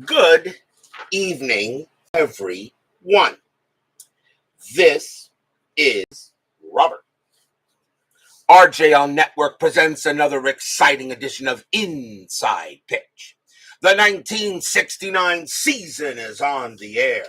Good evening, everyone. This is Robert. RJL Network presents another exciting edition of Inside Pitch. The 1969 season is on the air.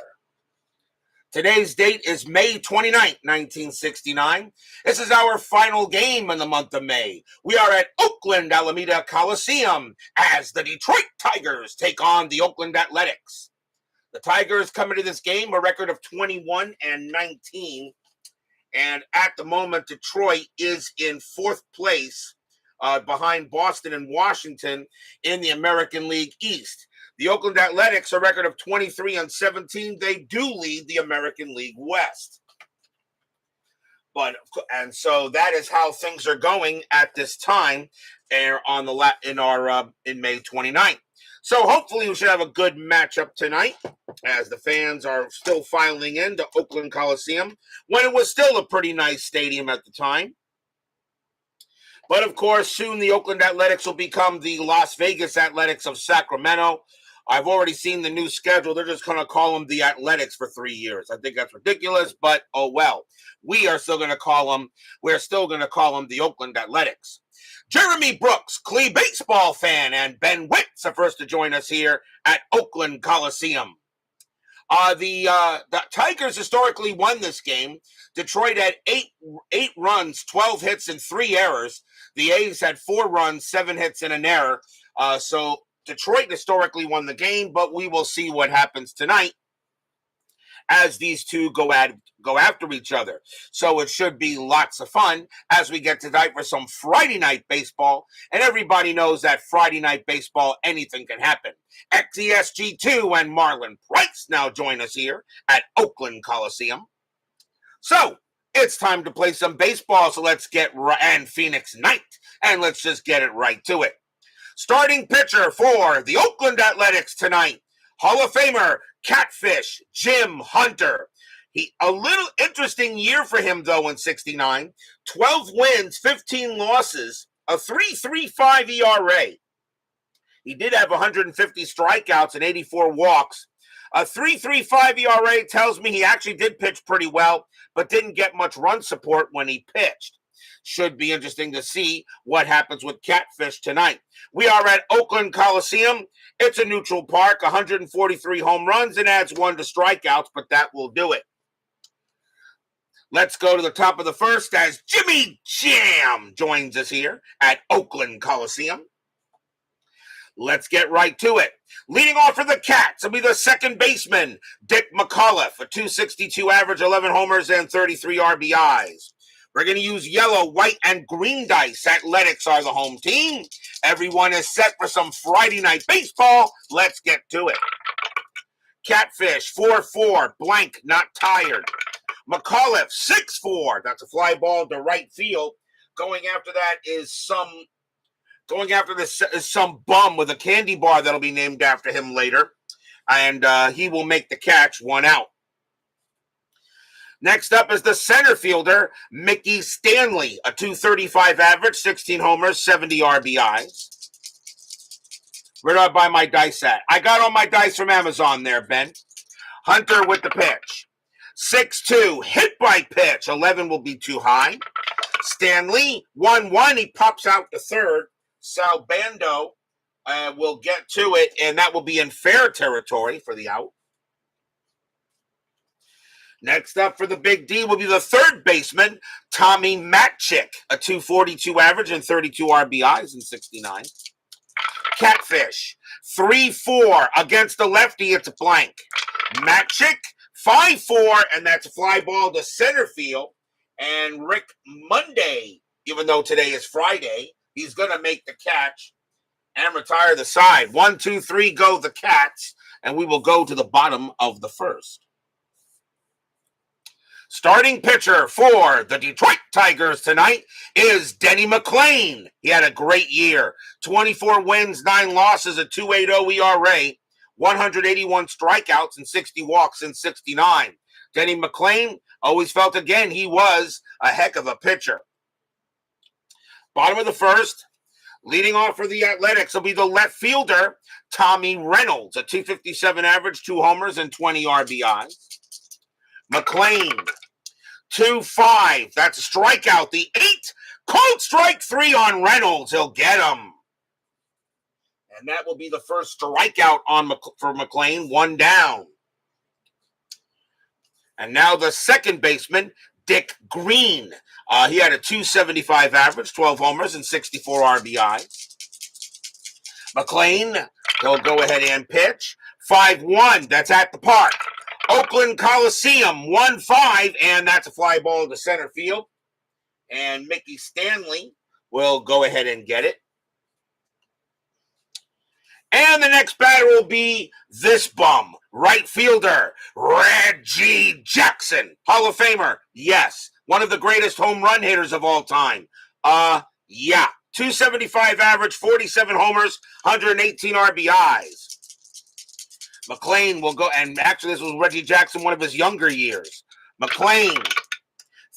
Today's date is May 29th, 1969. This is our final game in the month of May. We are at Oakland-Alameda Coliseum as the Detroit Tigers take on the Oakland Athletics. The Tigers come into this game a record of 21-19, and at the moment, Detroit is in fourth place behind Boston and Washington in the American League East. The Oakland Athletics, a record of 23-17, they do lead the American League West. And so that is how things are going at this time in May 29th. So hopefully we should have a good matchup tonight as the fans are still filing into Oakland Coliseum when it was still a pretty nice stadium at the time. But of course, soon the Oakland Athletics will become the Las Vegas Athletics of Sacramento. I've already seen the new schedule. They're just going to call them the Athletics for 3 years. I think that's ridiculous, but oh well. We're still going to call them the Oakland Athletics. Jeremy Brooks, Clee baseball fan, and Ben Witts are first to join us here at Oakland Coliseum. The Tigers historically won this game. Detroit had eight runs, 12 hits, and 3 errors. The A's had 4 runs, 7 hits, and an error. So Detroit historically won the game, but we will see what happens tonight as these two go after each other. So it should be lots of fun as we get tonight for some Friday night baseball. And everybody knows that Friday night baseball, anything can happen. XESG2 and Marlon Price now join us here at Oakland Coliseum. So it's time to play some baseball. So let's and Phoenix Knight, and let's just get it right to it. Starting pitcher for the Oakland Athletics tonight, Hall of Famer Catfish Jim Hunter. A little interesting year for him, though, in 69. 12 wins, 15 losses, a 3.35 ERA. He did have 150 strikeouts and 84 walks. A 3.35 ERA tells me he actually did pitch pretty well, but didn't get much run support when he pitched. Should be interesting to see what happens with Catfish tonight. We are at Oakland Coliseum. It's a neutral park, 143 home runs, and adds 1 to strikeouts, but that will do it. Let's go to the top of the first as Jimmy Jam joins us here at Oakland Coliseum. Let's get right to it. Leading off for the Cats will be the second baseman, Dick McAuliffe, a .262 average, 11 homers, and 33 RBIs. We're going to use yellow, white, and green dice. Athletics are the home team. Everyone is set for some Friday night baseball. Let's get to it. Catfish, 4-4, blank, not tired. McAuliffe, 6-4. That's a fly ball to right field. Going after this is some bum with a candy bar that'll be named after him later. And he will make the catch, 1 out. Next up is the center fielder, Mickey Stanley, a .235 average, 16 homers, 70 RBIs. Where do I buy my dice at? I got all my dice from Amazon there, Ben. Hunter with the pitch. 6-2, hit by pitch. 11 will be too high. Stanley, 1-1. He pops out to third. Salbando will get to it, and that will be in fair territory for the out. Next up for the Big D will be the third baseman, Tommy Matchick, a .242 average and 32 RBIs in 69. Catfish, 3-4 against the lefty, it's a blank. Matchick, 5-4, and that's a fly ball to center field. And Rick Monday, even though today is Friday, he's going to make the catch and retire the side. 1, 2, 3, go the Cats, and we will go to the bottom of the first. Starting pitcher for the Detroit Tigers tonight is Denny McLain. He had a great year. 24 wins, 9 losses, a 2.80 ERA, 181 strikeouts, and 60 walks in 69. Denny McLain always felt again he was a heck of a pitcher. Bottom of the first, Leading off for the Athletics will be the left fielder, Tommy Reynolds, a 257 average, 2 homers, and 20 RBI. McLain, 2-5. That's a strikeout. The 8, called strike 3 on Reynolds. He'll get him. And that will be the first strikeout for McLain, 1 down. And now the second baseman, Dick Green. He had a 275 average, 12 homers, and 64 RBI. McLain, he'll go ahead and pitch. 5-1, that's at the park. Oakland Coliseum, 1-5, and that's a fly ball to center field. And Mickey Stanley will go ahead and get it. And the next batter will be this bum, right fielder, Reggie Jackson. Hall of Famer, yes. One of the greatest home run hitters of all time. Yeah. 275 average, 47 homers, 118 RBIs. McLain will go, and actually this was Reggie Jackson, one of his younger years. McLain,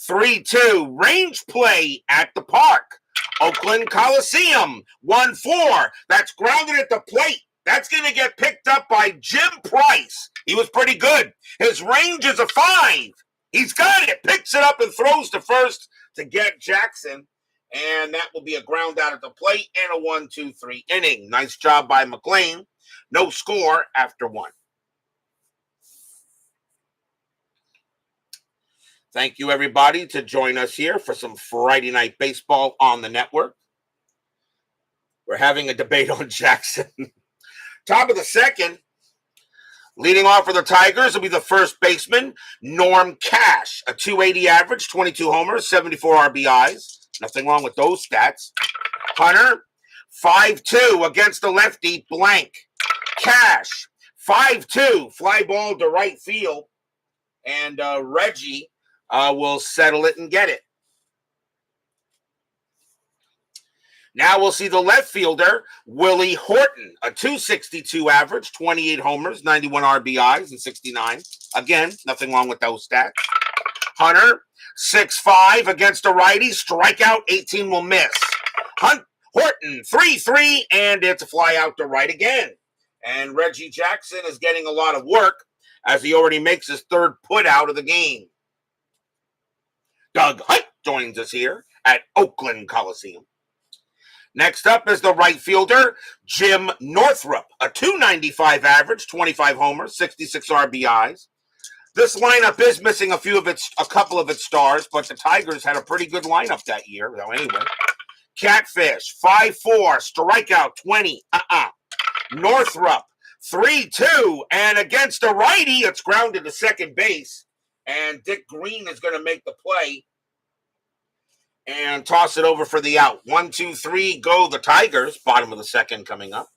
3-2, range play at the park. Oakland Coliseum, 1-4. That's grounded at the plate. That's going to get picked up by Jim Price. He was pretty good. His range is a 5. He's got it. Picks it up and throws to first to get Jackson. And that will be a ground out at the plate and a 1-2-3 inning. Nice job by McLain. No score after 1. Thank you, everybody, to join us here for some Friday Night Baseball on the network. We're having a debate on Jackson. Top of the second, leading off for the Tigers will be the first baseman, Norm Cash, a 280 average, 22 homers, 74 RBIs. Nothing wrong with those stats. Hunter, 5-2 against the lefty, blank. Cash, 5-2, fly ball to right field. And Reggie will settle it and get it. Now we'll see the left fielder, Willie Horton, a 262 average, 28 homers, 91 RBIs, and 69. Again, nothing wrong with those stats. Hunter, 6-5 against a righty, strikeout, 18 will miss. Horton, 3-3, and it's a fly out to right again. And Reggie Jackson is getting a lot of work as he already makes his third put out of the game. Doug Hunt joins us here at Oakland Coliseum. Next up is the right fielder, Jim Northrup, a 295 average, 25 homers, 66 RBIs. This lineup is missing a couple of its stars, but the Tigers had a pretty good lineup that year. So anyway, Catfish, 5-4, strikeout, 20. Northrup, 3-2, and against a righty, it's grounded to second base. And Dick Green is going to make the play and toss it over for the out. 1-2-3, go the Tigers. Bottom of the second coming up.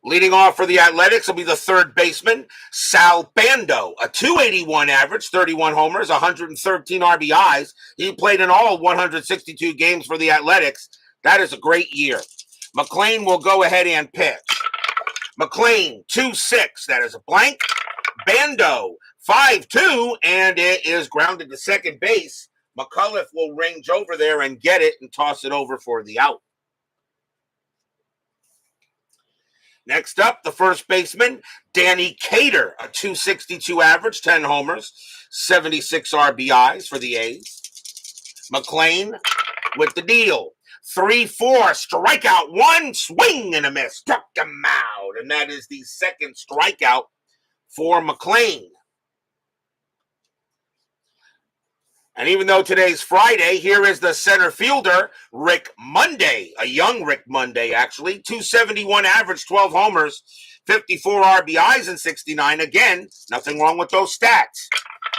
Leading off for the Athletics will be the third baseman, Sal Bando, a 281 average, 31 homers, 113 RBIs. He played in all 162 games for the Athletics. That is a great year. McLain will go ahead and pitch. McLain, 2-6, that is a blank. Bando, 5-2, and it is grounded to second base. McCullough will range over there and get it and toss it over for the out. Next up, the first baseman, Danny Cater, a 262 average, 10 homers, 76 RBIs for the A's. McLain with the deal. 3-4, strikeout, 1 swing and a miss. Struck him out, and that is the second strikeout for McLain. And even though today's Friday, here is the center fielder, Rick Monday, a young Rick Monday, actually. 271 average, 12 homers, 54 RBIs, and 69. Again, nothing wrong with those stats.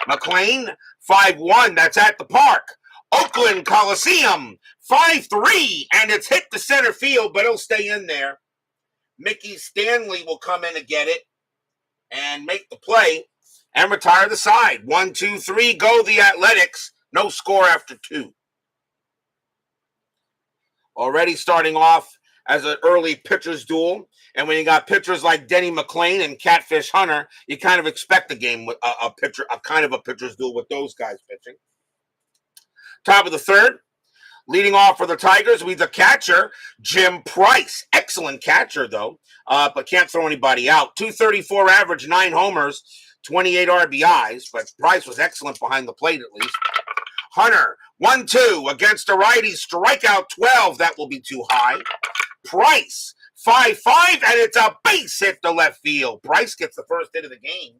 McLain, 5-1, that's at the park. Oakland Coliseum, 5-3, and it's hit the center field, but it'll stay in there. Mickey Stanley will come in and get it and make the play and retire the side. 1-2-3, go the Athletics. No score after 2. Already starting off as an early pitcher's duel. And when you got pitchers like Denny McLain and Catfish Hunter, you kind of expect a game with a pitcher's duel with those guys pitching. Top of the third. Leading off for the Tigers will be the catcher, Jim Price. Excellent catcher, though, but can't throw anybody out. 234 average, 9 homers, 28 RBIs, but Price was excellent behind the plate at least. Hunter, 1-2 against a righty, strikeout 12. That will be too high. Price, 5-5, and it's a base hit to left field. Price gets the first hit of the game.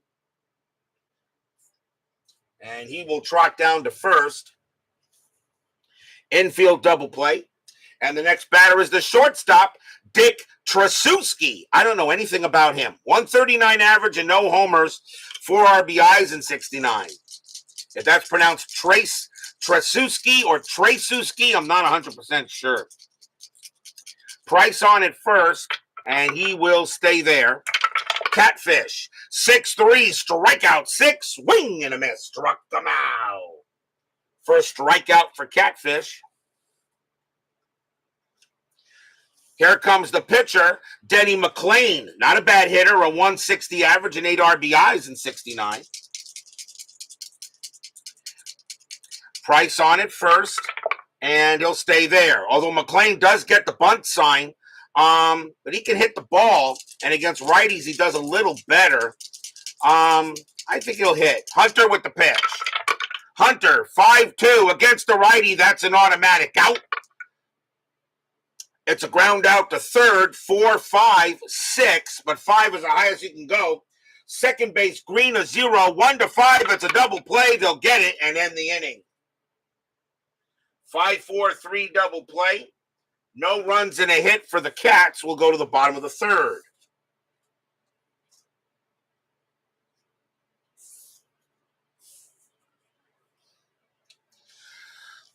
And he will trot down to first. Infield double play. And the next batter is the shortstop, Dick Tracewski. I don't know anything about him. 139 average and no homers, 4 RBIs in 69. If that's pronounced Tracewski or Tracewski, I'm not 100% sure. Price on at first, and he will stay there. Catfish, 6-3, strikeout 6, swing and a miss, struck them out. First strikeout for Catfish. Here comes the pitcher, Denny McLain. Not a bad hitter, a 160 average and 8 RBIs in 69. Price on it first, and he'll stay there. Although McLain does get the bunt sign, but he can hit the ball, and against righties he does a little better. I think he'll hit. Hunter with the pitch. Hunter, 5-2 against the righty. That's an automatic out. It's a ground out to third, 4-5-6, but 5 is the highest you can go. Second base, Green, a 0, 1-5. It's a double play. They'll get it and end the inning. 5-4-3 double play. No runs and a hit for the Cats. We'll go to the bottom of the third.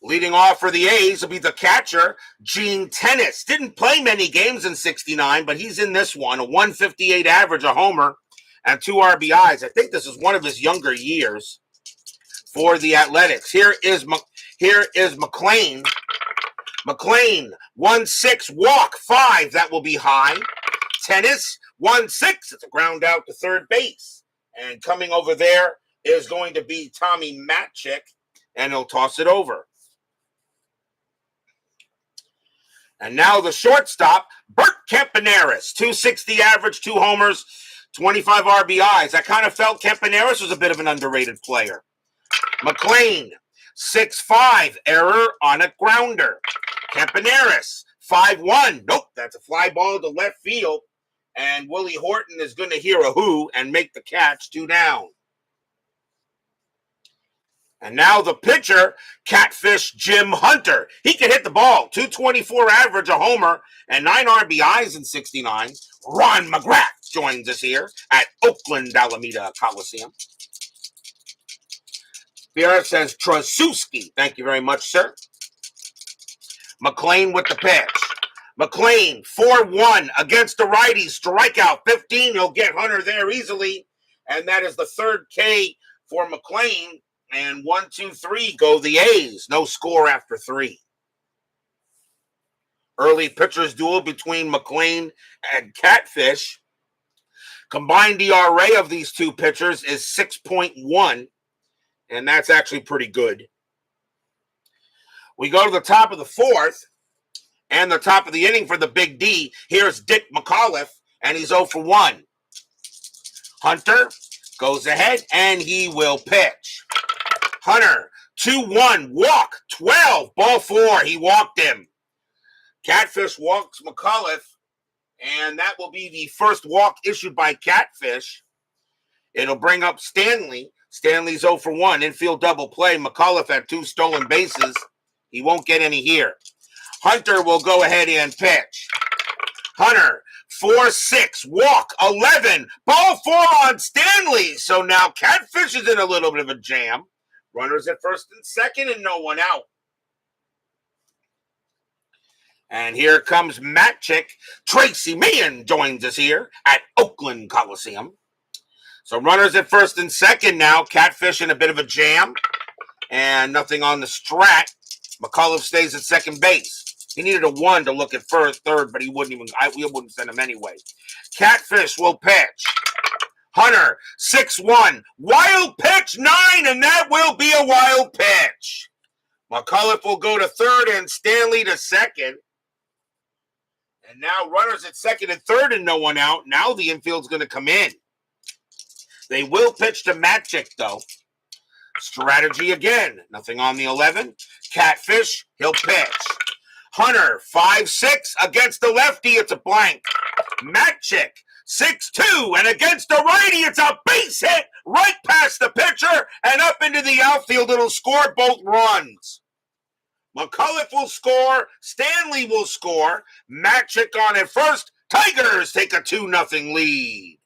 Leading off for the A's will be the catcher, Gene Tennis. Didn't play many games in 69, but he's in this one. A 158 average, a homer, and 2 RBIs. I think this is one of his younger years for the Athletics. Here is McLain. McLain, 1-6, walk, 5. That will be high. Tennis, 1-6. It's a ground out to third base. And coming over there is going to be Tommy Matchick, and he'll toss it over. And now the shortstop, Bert Campaneris, 260 average, 2 homers, 25 RBIs. I kind of felt Campaneris was a bit of an underrated player. McLain, 6-5, error on a grounder. Campaneris, 5-1. Nope, that's a fly ball to left field. And Willie Horton is going to hear a who and make the catch, 2 down. And now the pitcher, Catfish Jim Hunter. He can hit the ball. 224 average, a homer, and 9 RBIs in 69. Ron McGrath joins us here at Oakland-Alameda Coliseum. Pierre says Tracewski. Thank you very much, sir. McLain with the pitch. McLain, 4-1 against the righty. Strikeout 15. He'll get Hunter there easily. And that is the third K for McLain. And 1-2-3 go the A's. No score after 3. Early pitchers duel between McLain and Catfish. Combined ERA of these two pitchers is 6.1. And that's actually pretty good. We go to the top of the fourth. And the top of the inning for the Big D. Here's Dick McAuliffe. And he's 0-for-1. Hunter goes ahead and he will pitch. Hunter, 2-1, walk, 12, ball 4. He walked him. Catfish walks McAuliffe, and that will be the first walk issued by Catfish. It'll bring up Stanley. Stanley's 0-for-1, infield double play. McAuliffe had 2 stolen bases. He won't get any here. Hunter will go ahead and pitch. Hunter, 4-6, walk, 11, ball 4 on Stanley. So now Catfish is in a little bit of a jam. Runners at first and second and no one out. And here comes Matchick. Tracy Mann joins us here at Oakland Coliseum. So runners at first and second now. Catfish in a bit of a jam. And nothing on the strat. McAuliffe stays at second base. He needed a 1 to look at first, third, but we wouldn't send him anyway. Catfish will pitch. Hunter, 6-1, wild pitch, 9, and that will be a wild pitch. McCullough will go to third and Stanley to second. And now runners at second and third and no one out. Now the infield's going to come in. They will pitch to Magic, though. Strategy again. Nothing on the 11. Catfish, he'll pitch. Hunter, 5-6 against the lefty. It's a blank. Magic, 6-2, and against the righty, it's a base hit right past the pitcher and up into the outfield. It'll score both runs. McCullough will score. Stanley will score. Magic on at first. Tigers take a 2-0 lead.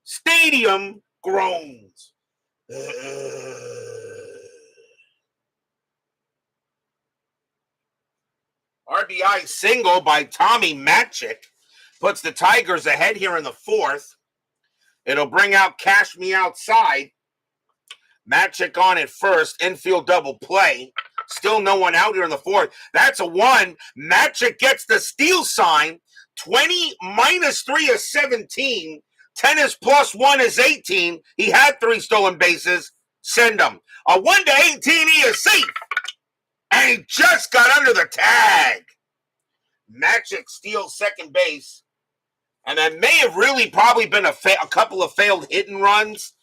Stadium groans. RBI single by Tommy Magic puts the Tigers ahead here in the fourth. It'll bring out Cash Me Outside. Magic on at first. Infield double play. Still no one out here in the fourth. That's a 1. Magic gets the steal sign. 20 minus 3 is 17. 10 is plus 1 is 18. He had 3 stolen bases. Send him. A 1 to 18, he is safe. And he just got under the tag. Magic steals second base. And that may have really probably been a couple of failed hit and runs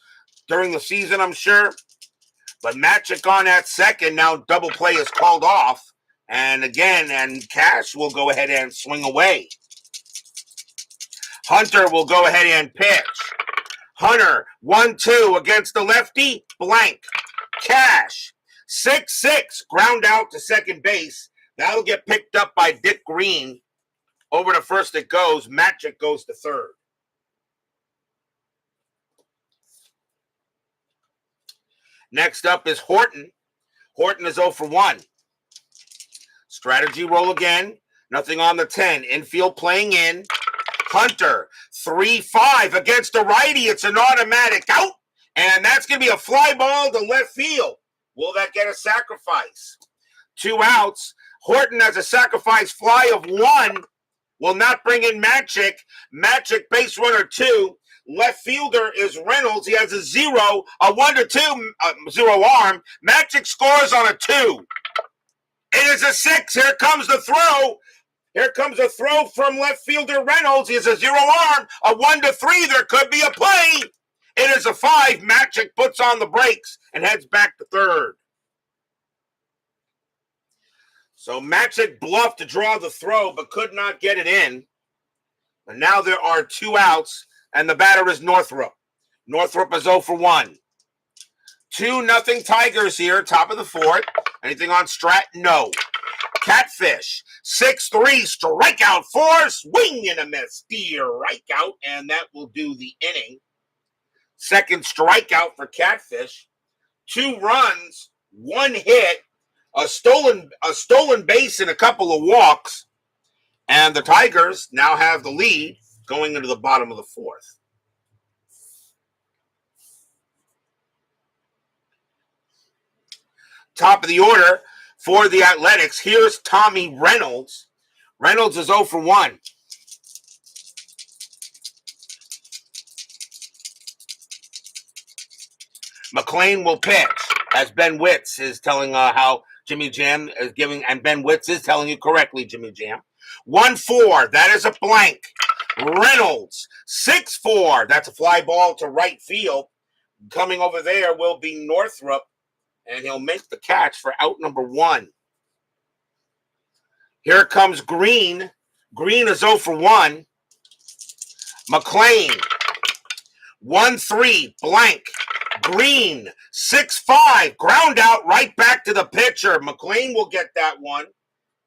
during the season, I'm sure. But Magic on at second. Now double play is called off. And again, Cash will go ahead and swing away. Hunter will go ahead and pitch. Hunter, 1-2 against the lefty. Blank. Cash, 6-6. Ground out to second base. That'll get picked up by Dick Green. Over to first it goes. Magic goes to third. Next up is Horton. Horton is 0 for 1. Strategy roll again. Nothing on the 10. Infield playing in. Hunter, 3-5 against the righty. It's an automatic out. And that's going to be a fly ball to left field. Will that get a sacrifice? 2 outs. Horton has a sacrifice fly of 1. Will not bring in Magic. Magic base runner 2. Left fielder is Reynolds. He has a 0, a 1-2, 0 arm. Magic scores on a 2. It is a 6. Here comes the throw. Here comes a throw from left fielder Reynolds. He has a 0 arm, a 1-3. There could be a play. It is a 5. Magic puts on the brakes and heads back to third. So Magic bluffed to draw the throw, but could not get it in. And now there are 2 outs, and the batter is Northrup. Northrup is 0 for 1. 2-0 Tigers here, top of the fourth. Anything on Strat? No. Catfish, 6-3, strikeout 4, swing and a miss. Strikeout, and that will do the inning. Second strikeout for Catfish. 2 runs, 1 hit, a stolen base and a couple of walks. And the Tigers now have the lead going into the bottom of the fourth. Top of the order for the Athletics. Here's Tommy Reynolds. Reynolds is 0 for 1. McLain will pitch, as Ben Witz is telling how Jimmy Jam is giving, and Ben Witz is telling you correctly, Jimmy Jam. 1-4, that is a blank. Reynolds, 6-4, that's a fly ball to right field. Coming over there will be Northrup, and he'll make the catch for out number 1. Here comes Green. Green is 0 for 1. McLain, 1-3, blank. Green, 6-5, ground out right back to the pitcher. McLain will get that one,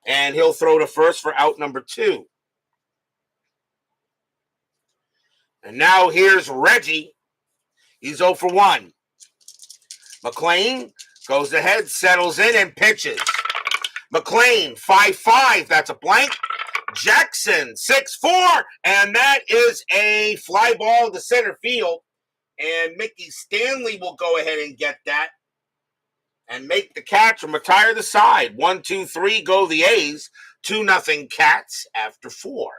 and he'll throw to first for out number 2. And now here's Reggie. He's 0 for 1. McLain goes ahead, settles in, and pitches. McLain, 5-5, that's a blank. Jackson, 6-4, and that is a fly ball to center field. And Mickey Stanley will go ahead and get that and make the catch and retire the side. 1-2-3, go the A's. 2-0 Cats after 4.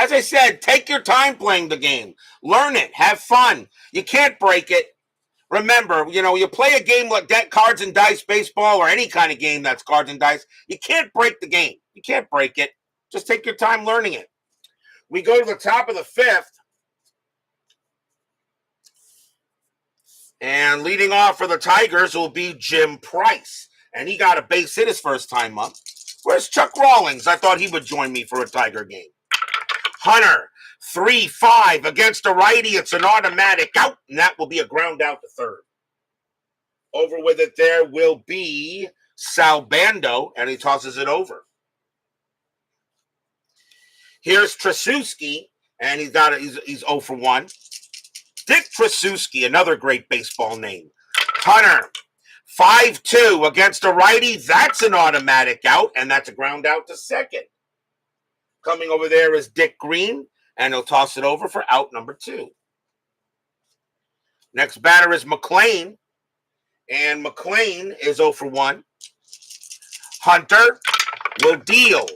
As I said, take your time playing the game. Learn it. Have fun. You can't break it. Remember, you play a game like that, cards and dice baseball, or any kind of game that's cards and dice, you can't break the game. You can't break it. Just take your time learning it. We go to the top of the fifth. And leading off for the Tigers will be Jim Price. And he got a base hit his first time up. Where's Chuck Rawlings? I thought he would join me for a Tiger game. Hunter, 3-5 against a righty. It's an automatic out, and that will be a ground out to third. Over with it there will be Sal Bando, and he tosses it over. Here's Tracewski, and he's 0 for 1. Dick Tracewski, another great baseball name. Hunter, 5-2 against a righty. That's an automatic out, and that's a ground out to second. Coming over there is Dick Green, and he'll toss it over for out number 2. Next batter is McLain, and McLain is 0 for 1. Hunter will deal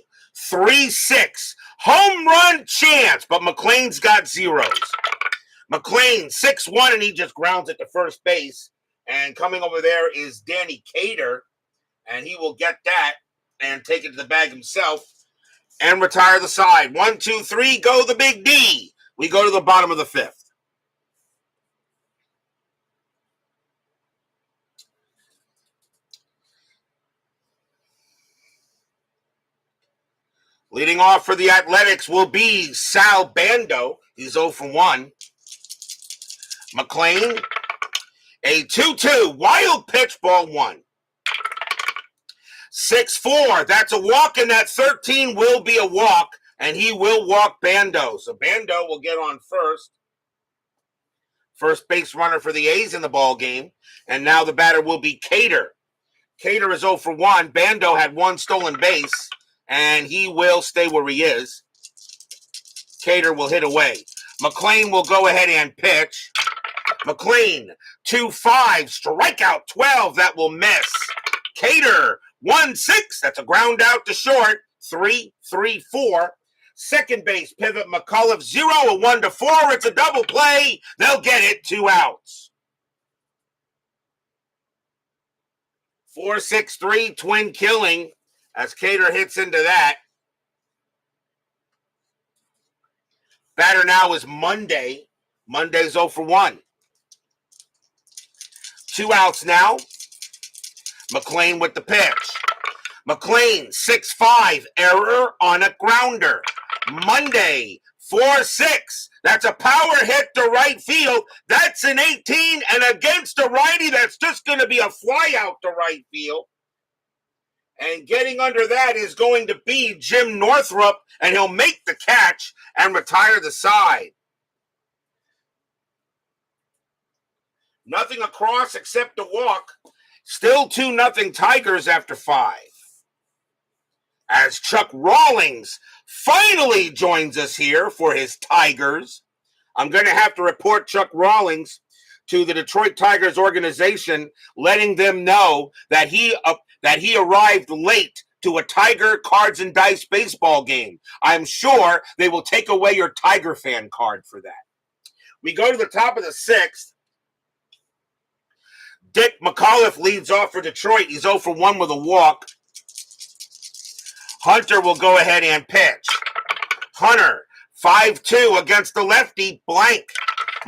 3-6. Home run chance, but McLain's got zeros. McLain, 6-1, and he just grounds it to first base. And coming over there is Danny Cater, and he will get that and take it to the bag himself and retire the side. 1, 2, 3, go the big D. We go to the bottom of the fifth. Leading off for the Athletics will be Sal Bando. He's 0 for 1. McLain, a 2-2, wild pitch, ball 1. 6-4, that's a walk, and that 13 will be a walk, and he will walk Bando. So Bando will get on first. First base runner for the A's in the ball game, and now the batter will be Cater. Cater is 0 for 1. Bando had 1 stolen base, and he will stay where he is. Cater will hit away. McLain will go ahead and pitch. McLain, 2-5, strikeout 12, that will miss. Cater, 1-6, that's a ground out to short. 3-3-4. Second base pivot McCullough, 0, a 1-4. It's a double play. They'll get it, 2 outs. 4-6-3, twin killing as Cater hits into that. Batter now is Monday. Monday's 0 for 1. 2 outs now. McLain with the pitch. McLain, 6-5, error on a grounder. Monday, 4-6. That's a power hit to right field. That's an 18, and against a righty, that's just going to be a fly out to right field. And getting under that is going to be Jim Northrup, and he'll make the catch and retire the side. Nothing across except a walk. Still 2-0 Tigers after 5. As Chuck Rawlings finally joins us here for his Tigers. I'm going to have to report Chuck Rawlings to the Detroit Tigers organization, letting them know that he arrived late to a Tiger cards and dice baseball game. I'm sure they will take away your Tiger fan card for that. We go to the top of the 6th. Dick McAuliffe leads off for Detroit. He's 0 for 1 with a walk. Hunter will go ahead and pitch. Hunter, 5-2 against the lefty, blank.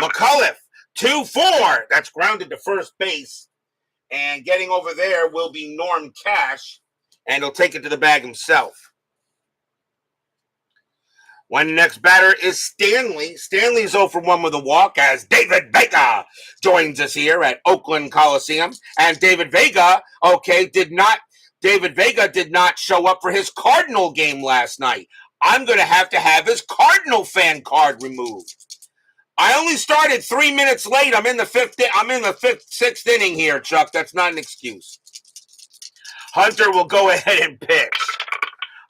McAuliffe, 2-4. That's grounded to first base. And getting over there will be Norm Cash, and he'll take it to the bag himself. When the next batter is Stanley. Stanley's 0 for 1 with a walk as David Vega joins us here at Oakland Coliseum. And David Vega did not show up for his Cardinal game last night. I'm going to have his Cardinal fan card removed. I only started 3 minutes late. I'm in the sixth inning here, Chuck. That's not an excuse. Hunter will go ahead and pitch.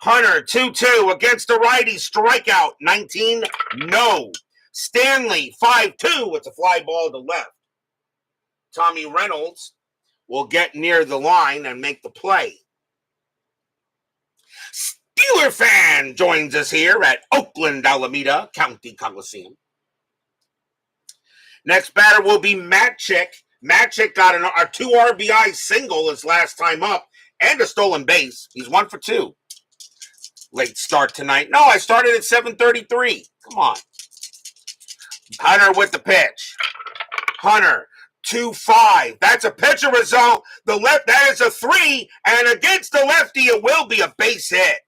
Hunter, 2-2 against the righty, strikeout, 19, no. Stanley, 5-2, it's a fly ball to left. Tommy Reynolds will get near the line and make the play. Steeler fan joins us here at Oakland-Alameda County Coliseum. Next batter will be Matchick. Matchick got a 2 RBI single his last time up and a stolen base. He's 1 for 2. Late start tonight. No, I started at 7:33. Come on. Hunter with the pitch. Hunter, 2-5. That's a pitcher result. That is a 3, and against the lefty, it will be a base hit.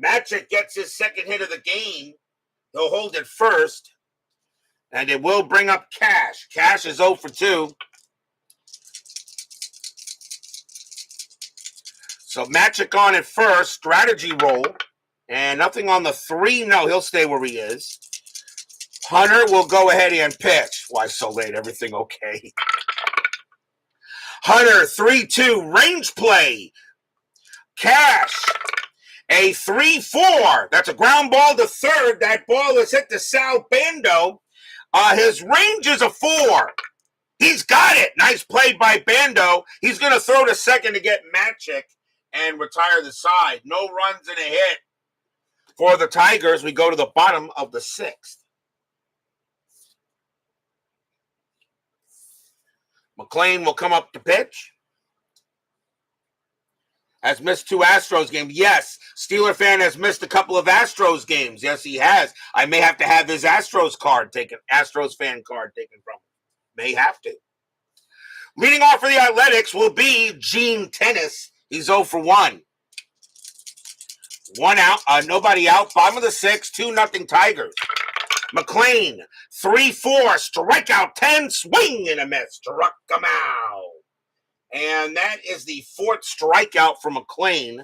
Matchick gets his second hit of the game. He'll hold it first, and it will bring up Cash. Cash is 0 for 2. So Matchick on at first, strategy roll, and nothing on the 3. No, he'll stay where he is. Hunter will go ahead and pitch. Why so late? Everything okay? Hunter, 3-2, range play. Cash, a 3-4. That's a ground ball to third. That ball is hit to Sal Bando. His range is a 4. He's got it. Nice play by Bando. He's going to throw to second to get Matchick and retire the side. No runs and a hit. For the Tigers, we go to the bottom of the 6th. McLain will come up to pitch. Has missed 2 Astros games. Yes, Steeler fan has missed a couple of Astros games. Yes, he has. I may have to have his Astros fan card taken from him. May have to. Leading off for the Athletics will be Gene Tennis. He's 0 for 1. 1 out, nobody out. Bottom of the 6th, 2-0 Tigers. McLain, 3-4, strikeout 10, swing and a miss. Struck him out. And that is the 4th strikeout for McLain.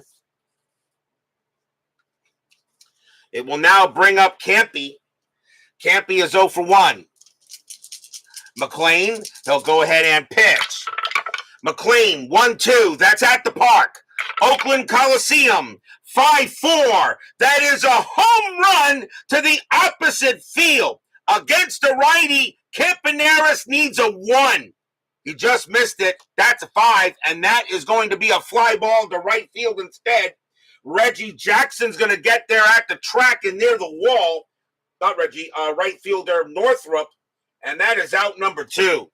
It will now bring up Campy. Campy is 0 for 1. McLain, he'll go ahead and pitch. McLain, 1-2. That's at the park. Oakland Coliseum, 5-4. That is a home run to the opposite field. Against the righty, Campaneris needs a 1. He just missed it. That's a 5, and that is going to be a fly ball to right field instead. Reggie Jackson's going to get there at the track and near the wall. Not Reggie, right fielder Northrup, and that is out number 2.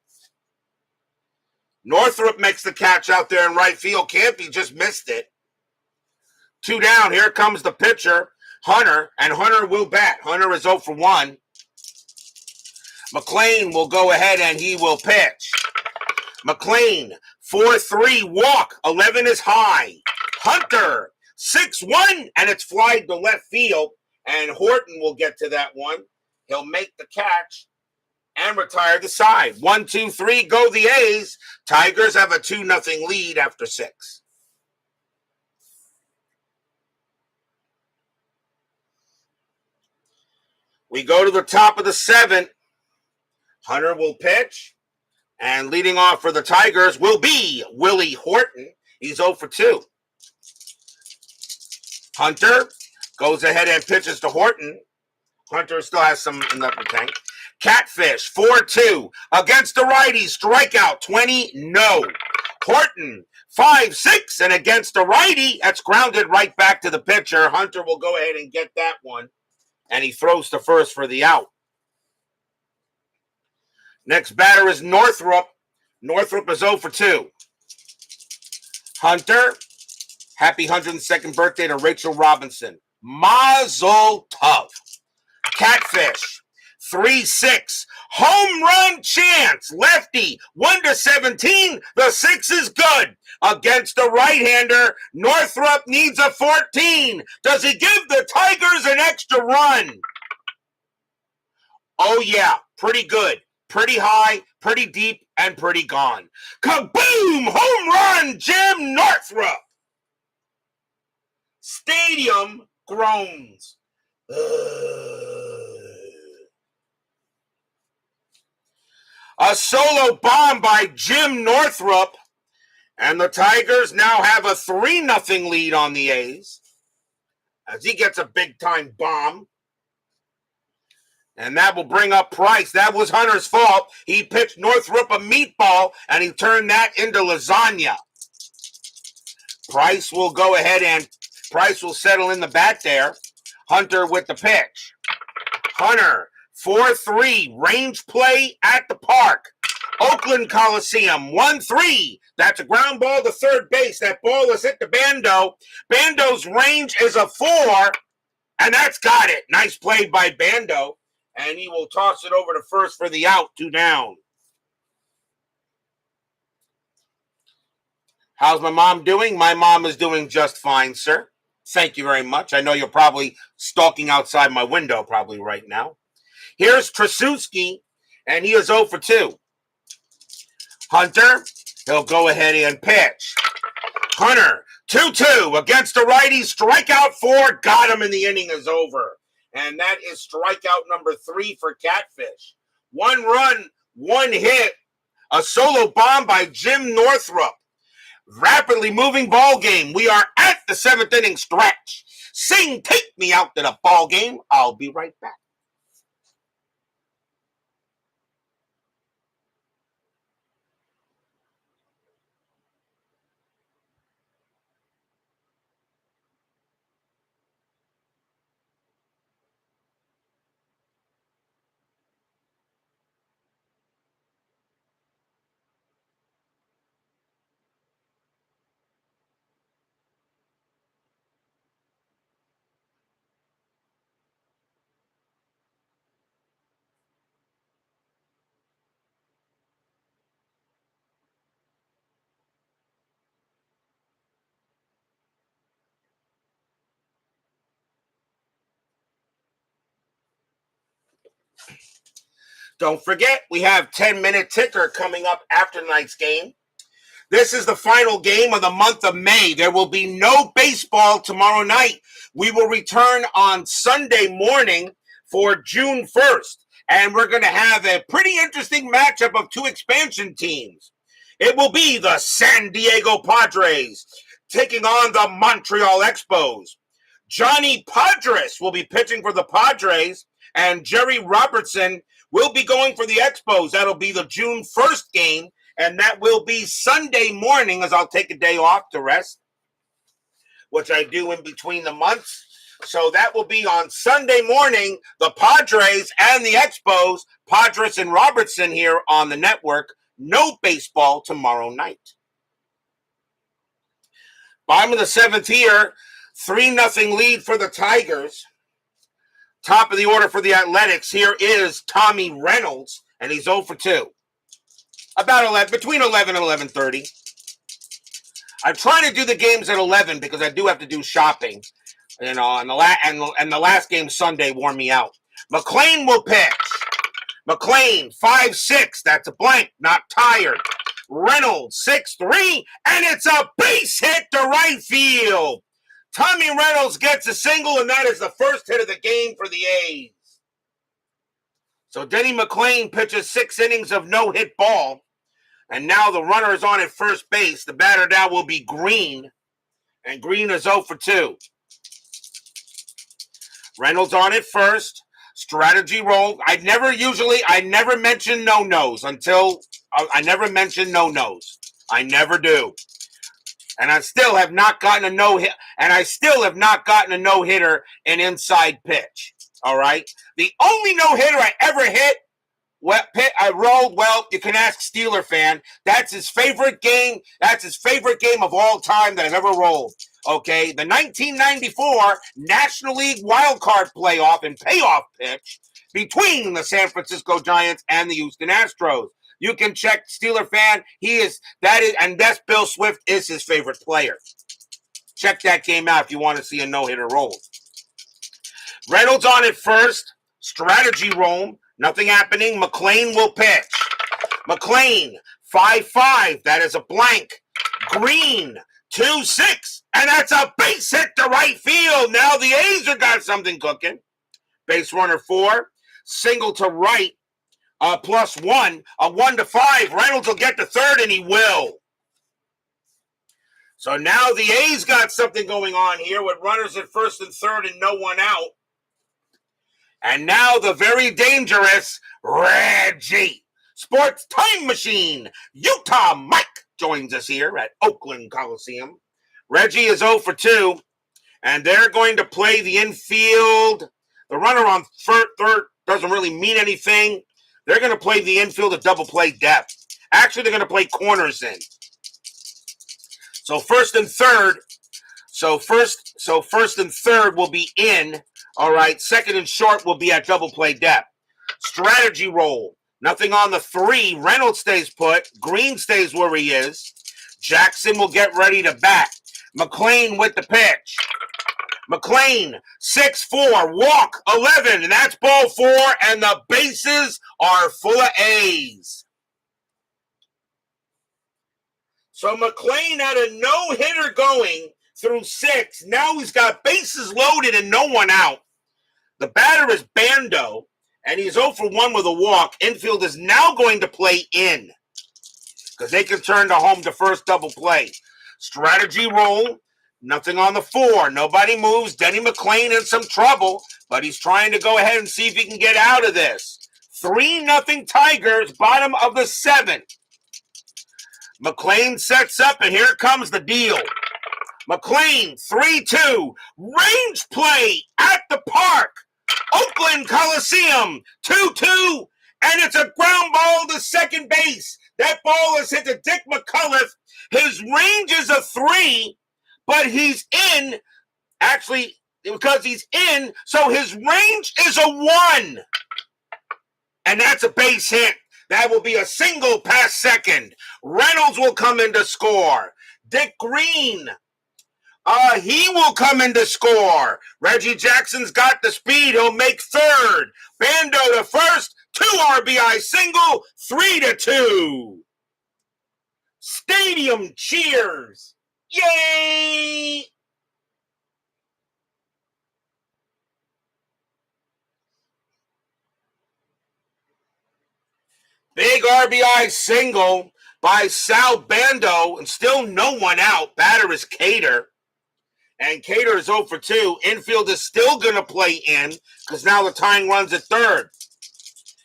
Northrup makes the catch out there in right field. Campy just missed it. 2 down. Here comes the pitcher, Hunter, and Hunter will bat. Hunter is 0 for 1. McLain will go ahead and he will pitch. McLain, 4-3, walk. 11 is high. Hunter, 6-1, and it's flied to left field, and Horton will get to that one. He'll make the catch and retire the side. 1-2-3, go the A's. Tigers have a 2-0 lead after 6. We go to the top of the 7th. Hunter will pitch. And leading off for the Tigers will be Willie Horton. He's 0 for 2. Hunter goes ahead and pitches to Horton. Hunter still has some in the tank. Catfish, 4-2. Against the righty, strikeout 20, no. Horton, 5-6, and against the righty, that's grounded right back to the pitcher. Hunter will go ahead and get that one, and he throws to first for the out. Next batter is Northrup. Northrup is 0 for 2. Hunter, happy 102nd birthday to Rachel Robinson. Mazel tov. Catfish, 3-6. Home run chance. Lefty, 1-17. The 6 is good. Against the right-hander, Northrup needs a 14. Does he give the Tigers an extra run? Oh, yeah. Pretty good. Pretty high, pretty deep, and pretty gone. Kaboom! Home run, Jim Northrup. Stadium groans. A solo bomb by Jim Northrup, and the Tigers now have a 3-0 lead on the A's as he gets a big-time bomb. And that will bring up Price. That was Hunter's fault. He pitched Northrup a meatball, and he turned that into lasagna. Price will go ahead and Price will settle in the bat there. Hunter with the pitch. Hunter, 4-3, range play at the park. Oakland Coliseum, 1-3. That's a ground ball to third base. That ball is hit to Bando. Bando's range is a 4, and that's got it. Nice play by Bando, and he will toss it over to first for the out, 2 down. How's my mom doing? My mom is doing just fine, sir. Thank you very much. I know you're probably stalking outside my window probably right now. Here's Trasuski, and he is 0 for 2. Hunter, he'll go ahead and pitch. Hunter, 2-2 against the righty, strikeout 4, got him, and the inning is over. And that is strikeout number 3 for Catfish. 1 run, 1 hit, a solo bomb by Jim Northrup. Rapidly moving ball game. We are at the 7th inning stretch. Sing, take me out to the ball game. I'll be right back. Don't forget, we have 10-minute ticker coming up after tonight's game. This is the final game of the month of May. There will be no baseball tomorrow night. We will return on Sunday morning for June 1st. And we're going to have a pretty interesting matchup of 2 expansion teams. It will be the San Diego Padres taking on the Montreal Expos. Johnny Padres will be pitching for the Padres, and Jerry Robertson will be going for the Expos. That'll be the June 1st game, and that will be Sunday morning, as I'll take a day off to rest, which I do in between the months. So that will be on Sunday morning, the Padres and the Expos, Padres and Robertson here on the network. No baseball tomorrow night. Bottom of the 7th here, 3-0 lead for the Tigers. Top of the order for the Athletics, here is Tommy Reynolds, and he's 0 for 2. About 11, between 11 and 11:30. I'm trying to do the games at 11 because I do have to do shopping. You know, and the last game Sunday wore me out. McLain will pitch. McLain, 5-6. That's a blank, not tired. Reynolds, 6-3, and it's a base hit to right field. Tommy Reynolds gets a single, and that is the first hit of the game for the A's. So Denny McLain pitches 6 innings of no-hit ball, and now the runner is on at first base. The batter now will be Green, and Green is 0 for 2. Reynolds on at first. Strategy roll. I never mention no-nos until I never mention no-nos. I never do. And I still have not gotten a no-hit, and I still have not gotten a no-hitter in inside pitch. All right? The only no-hitter I ever hit, I rolled, well, you can ask Steeler fan. That's his favorite game. That's his favorite game of all time that I've ever rolled. Okay? The 1994 National League wildcard playoff and payoff pitch between the San Francisco Giants and the Houston Astros. You can check Steeler fan. And that's Bill Swift is his favorite player. Check that game out if you want to see a no-hitter roll. Reynolds on at first. Strategy roll. Nothing happening. McLain will pitch. McLain, 5-5. That is a blank. Green, 2-6. And that's a base hit to right field. Now the A's have got something cooking. Base runner 4. Single to right. +1, a 1-5. Reynolds will get to third, and he will. So now the A's got something going on here with runners at first and third and no one out. And now the very dangerous Reggie, Sports Time Machine, Utah Mike joins us here at Oakland Coliseum. Reggie is 0 for 2. And they're going to play the infield. The runner on third doesn't really mean anything. They're going to play the infield at double play depth. Actually, they're going to play corners in. So first and third. So first and third will be in. All right. Second and short will be at double play depth. Strategy roll. Nothing on the 3. Reynolds stays put. Green stays where he is. Jackson will get ready to bat. McLain with the pitch. McLain, 6-4, walk 11, and that's ball 4, and the bases are full of A's. So McLain had a no-hitter going through 6. Now he's got bases loaded and no one out. The batter is Bando, and he's 0 for 1 with a walk. Infield is now going to play in because they can turn to home to first double play. Strategy roll. Nothing on the 4. Nobody moves. Denny McLain in some trouble, but he's trying to go ahead and see if he can get out of this. 3-0 Tigers, bottom of the 7th. McLain sets up, and here comes the deal. McLain, 3-2. Range play at the park. Oakland Coliseum, 2-2. And it's a ground ball to second base. That ball is hit to Dick McCullough. His range is a 3. But he's in, actually, because he's in, so his range is a 1. And that's a base hit. That will be a single past second. Reynolds will come in to score. Dick Green, he will come in to score. Reggie Jackson's got the speed. He'll make third. Bando to first. 2 RBI single. 3-2. Stadium cheers. Yay! Big RBI single by Sal Bando, and still no one out. Batter is Cater, and Cater is 0 for 2. Infield is still going to play in because now the tying runs at third.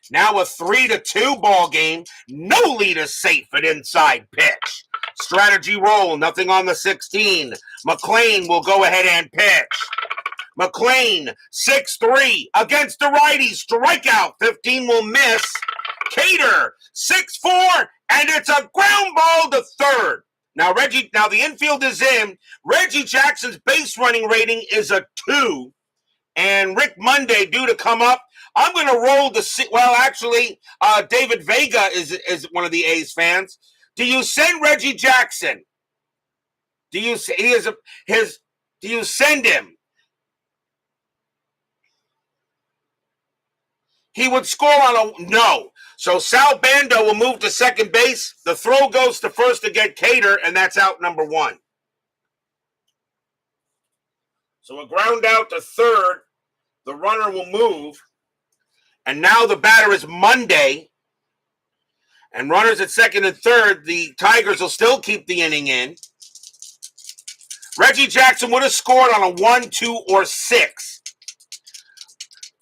Now a 3-2 ball game. No lead is safe at inside pitch. Strategy roll, nothing on the 16. McLain will go ahead and pitch. McLain, 6-3 against the righty. Strikeout, 15 will miss. Cater, 6-4, and it's a ground ball to third. Now the infield is in. Reggie Jackson's base running rating is a 2. And Rick Monday due to come up. I'm going to roll the... Well, actually, David Vega is one of the A's fans. Do you send Reggie Jackson? Do you send him? He would score on a no. So Sal Bando will move to second base. The throw goes to first to get Cater, and that's out number 1. So a ground out to third. The runner will move. And now the batter is Monday. And runners at second and third, the Tigers will still keep the inning in. Reggie Jackson would have scored on a 1, 2, or 6.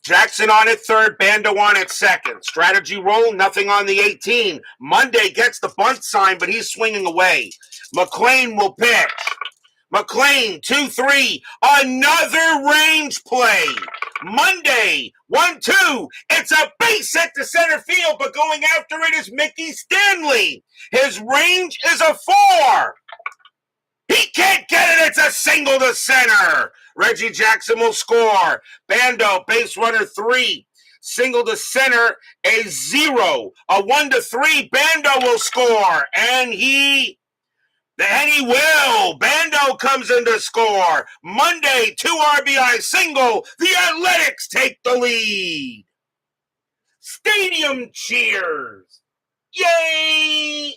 Jackson on at third, Bando on at second. Strategy roll, nothing on the 18. Monday gets the bunt sign, but he's swinging away. McLain will pitch. McLain, 2-3. Another range play. Monday, 1-2. It's a base hit to center field, but going after it is Mickey Stanley. His range is a 4. He can't get it. It's a single to center. Reggie Jackson will score. Bando, base runner 3. Single to center, a 0. A 1-3. Bando will score. And he will. Bando comes in to score. Monday, 2 RBI single. The Athletics take the lead. Stadium cheers. Yay!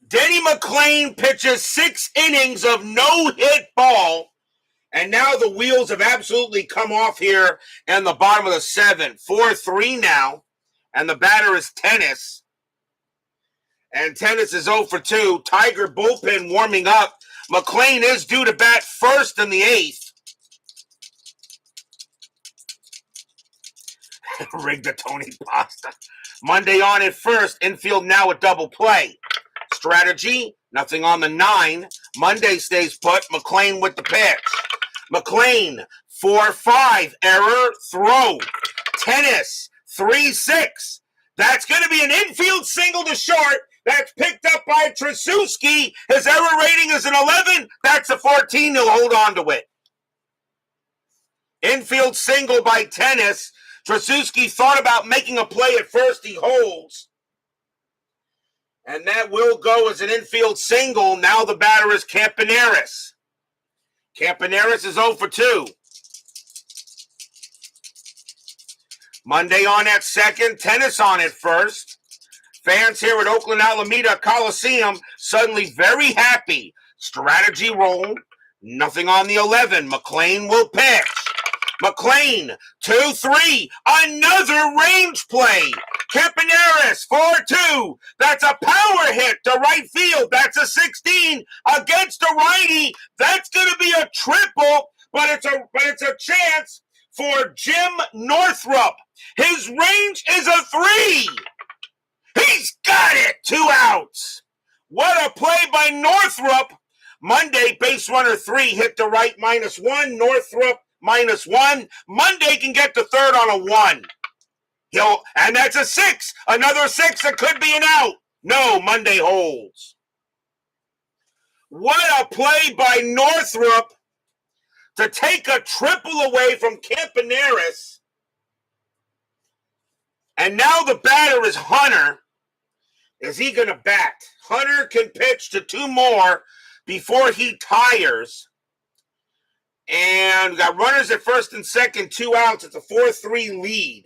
Denny McLain pitches 6 innings of no-hit ball, and now the wheels have absolutely come off here in the bottom of the 7th. 4-3 now, and the batter is Tennis. And Tennis is 0 for 2. Tiger bullpen warming up. McLain is due to bat first in the 8th. Rigatoni pasta. Monday on at first. Infield now at double play. Strategy, Nothing on the 9. Monday stays put. McLain with the pitch. McLain, 4-5. Error, throw. Tennis, 3-6. That's going to be an infield single to short. That's picked up by Trasuski. His error rating is an 11. That's a 14. He'll hold on to it. Infield single by Tennis. Trasuski thought about making a play at first. He holds. And that will go as an infield single. Now the batter is Campaneris. Campaneris is 0 for 2. Monday on at second. Tennis on at first. Fans here at Oakland-Alameda Coliseum suddenly very happy. Strategy roll. Nothing on the 11. McLain will pitch. McLain, 2-3. Another range play. Campaneris, 4-2. That's a power hit to right field. That's a 16 against a righty. That's going to be a triple, but it's a chance for Jim Northrup. His range is a 3. He's got it. 2 outs. What a play by Northrup. Monday, base runner 3, hit to right, -1. Northrup, -1. Monday can get to third on a 1. And that's a 6. Another 6 that could be an out. No, Monday holds. What a play by Northrup to take a triple away from Campaneris. And now the batter is Hunter. Is he going to bat? Hunter can pitch to 2 more before he tires. And we got runners at first and second, 2 outs. It's a 4-3 lead.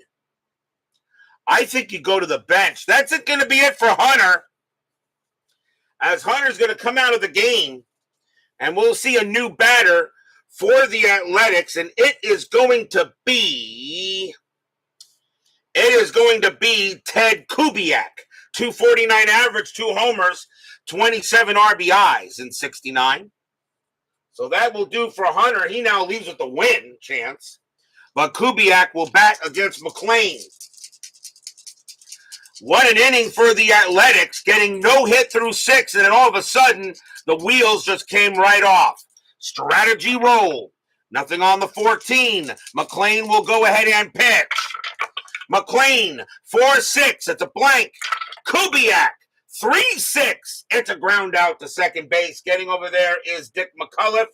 I think you go to the bench. That's going to be it for Hunter. As Hunter's going to come out of the game. And we'll see a new batter for the Athletics. And it is going to be Ted Kubiak. 249 average, 2 homers, 27 RBIs in 69. So that will do for Hunter. He now leaves with the win chance. But Kubiak will bat against McLain. What an inning for the Athletics, getting no hit through 6, and then all of a sudden, the wheels just came right off. Strategy roll. Nothing on the 14. McLain will go ahead and pitch. McLain, 4-6. It's a blank. Kubiak, 3-6. It's a ground out to second base. Getting over there is Dick McCullough.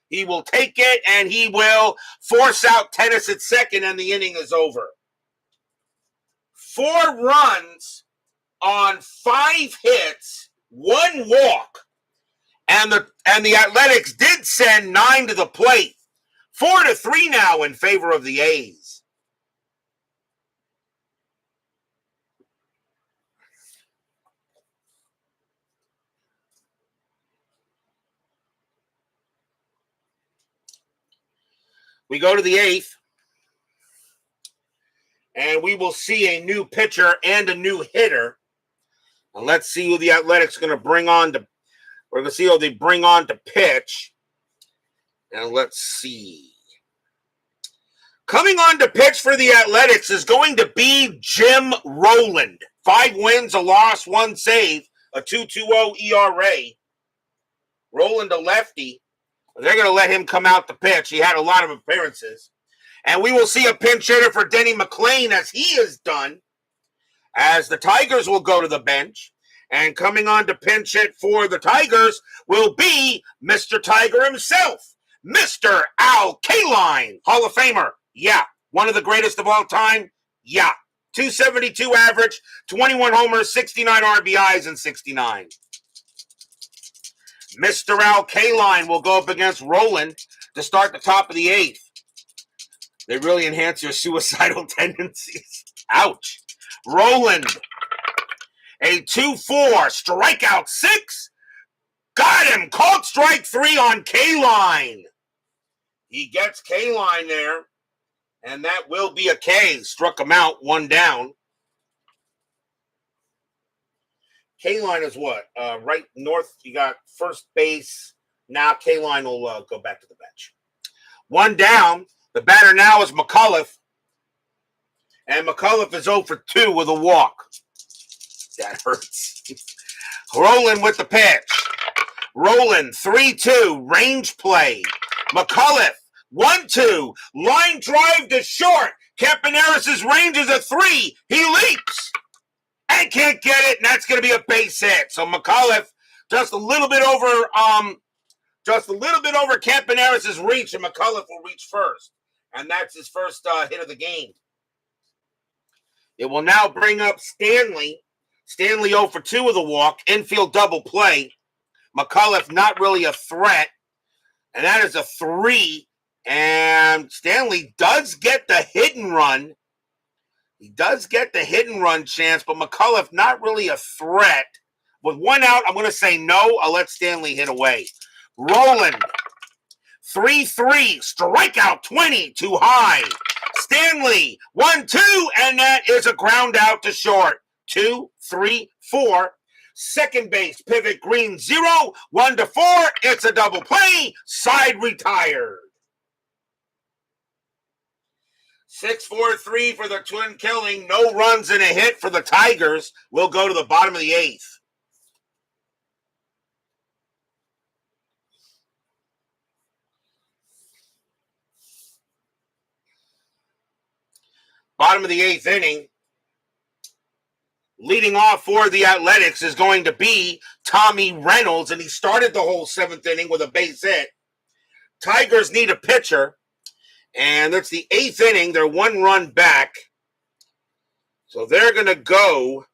He will take it, and he will force out Tennis at second, and the inning is over. 4 runs on 5 hits, 1 walk. And the Athletics did send 9 to the plate. 4-3 now in favor of the A's. We go to the 8th, and we will see a new pitcher and a new hitter. And let's see who the Athletics are going to bring on to. We're going to see who they bring on to pitch. And let's see. Coming on to pitch for the Athletics is going to be Jim Rowland. 5 wins, a loss, 1 save, a 2.20 ERA. Rowland, a lefty. They're going to let him come out to pitch. He had a lot of appearances. And we will see a pinch hitter for Denny McLain, as he has done, as the Tigers will go to the bench. And coming on to pinch hit for the Tigers will be Mr. Tiger himself, Mr. Al Kaline, Hall of Famer. Yeah. One of the greatest of all time. Yeah. 272 average, 21 homers, 69 RBIs in 69. Mr. Al Kaline will go up against Rowland to start the top of the 8th. They really enhance your suicidal tendencies. Ouch. Rowland, a 2-4, strikeout 6. Got him. Called strike 3 on Kaline. He gets Kaline there, and that will be a K. Struck him out, 1 down. Kaline is what? Right north, you got first base. Now Kaline will go back to the bench. 1 down. The batter now is McCullough. And McCullough is 0 for 2 with a walk. That hurts. Rowland with the pitch. Rolling 3-2, range play. McCullough, 1-2, line drive to short. Campaneris' range is a 3. He leaps and can't get it, and that's going to be a base hit. So McCullough just a little bit over Campaneris' reach, and McCullough will reach first. And that's his first hit of the game. It will now bring up Stanley. Stanley 0 for 2 with a walk. Infield double play. McCullough not really a threat. And that is a 3. And Stanley does get the hit and run. He does get the hit and run chance, but McCullough not really a threat. With 1 out, I'm going to say no. I'll let Stanley hit away. Roland, 3-3, strikeout 20, too high. Stanley, 1-2, and that is a ground out to short. 2, 3, 4. Second base, pivot green 0, 1-4. It's a double play. Side retired. 6-4-3 for the twin killing. No runs and a hit for the Tigers. We'll go to the bottom of the 8th. Bottom of the 8th inning. Leading off for the Athletics is going to be Tommy Reynolds, and he started the whole 7th inning with a base hit. Tigers need a pitcher, and it's the 8th inning. They're 1 run back. So they're going to go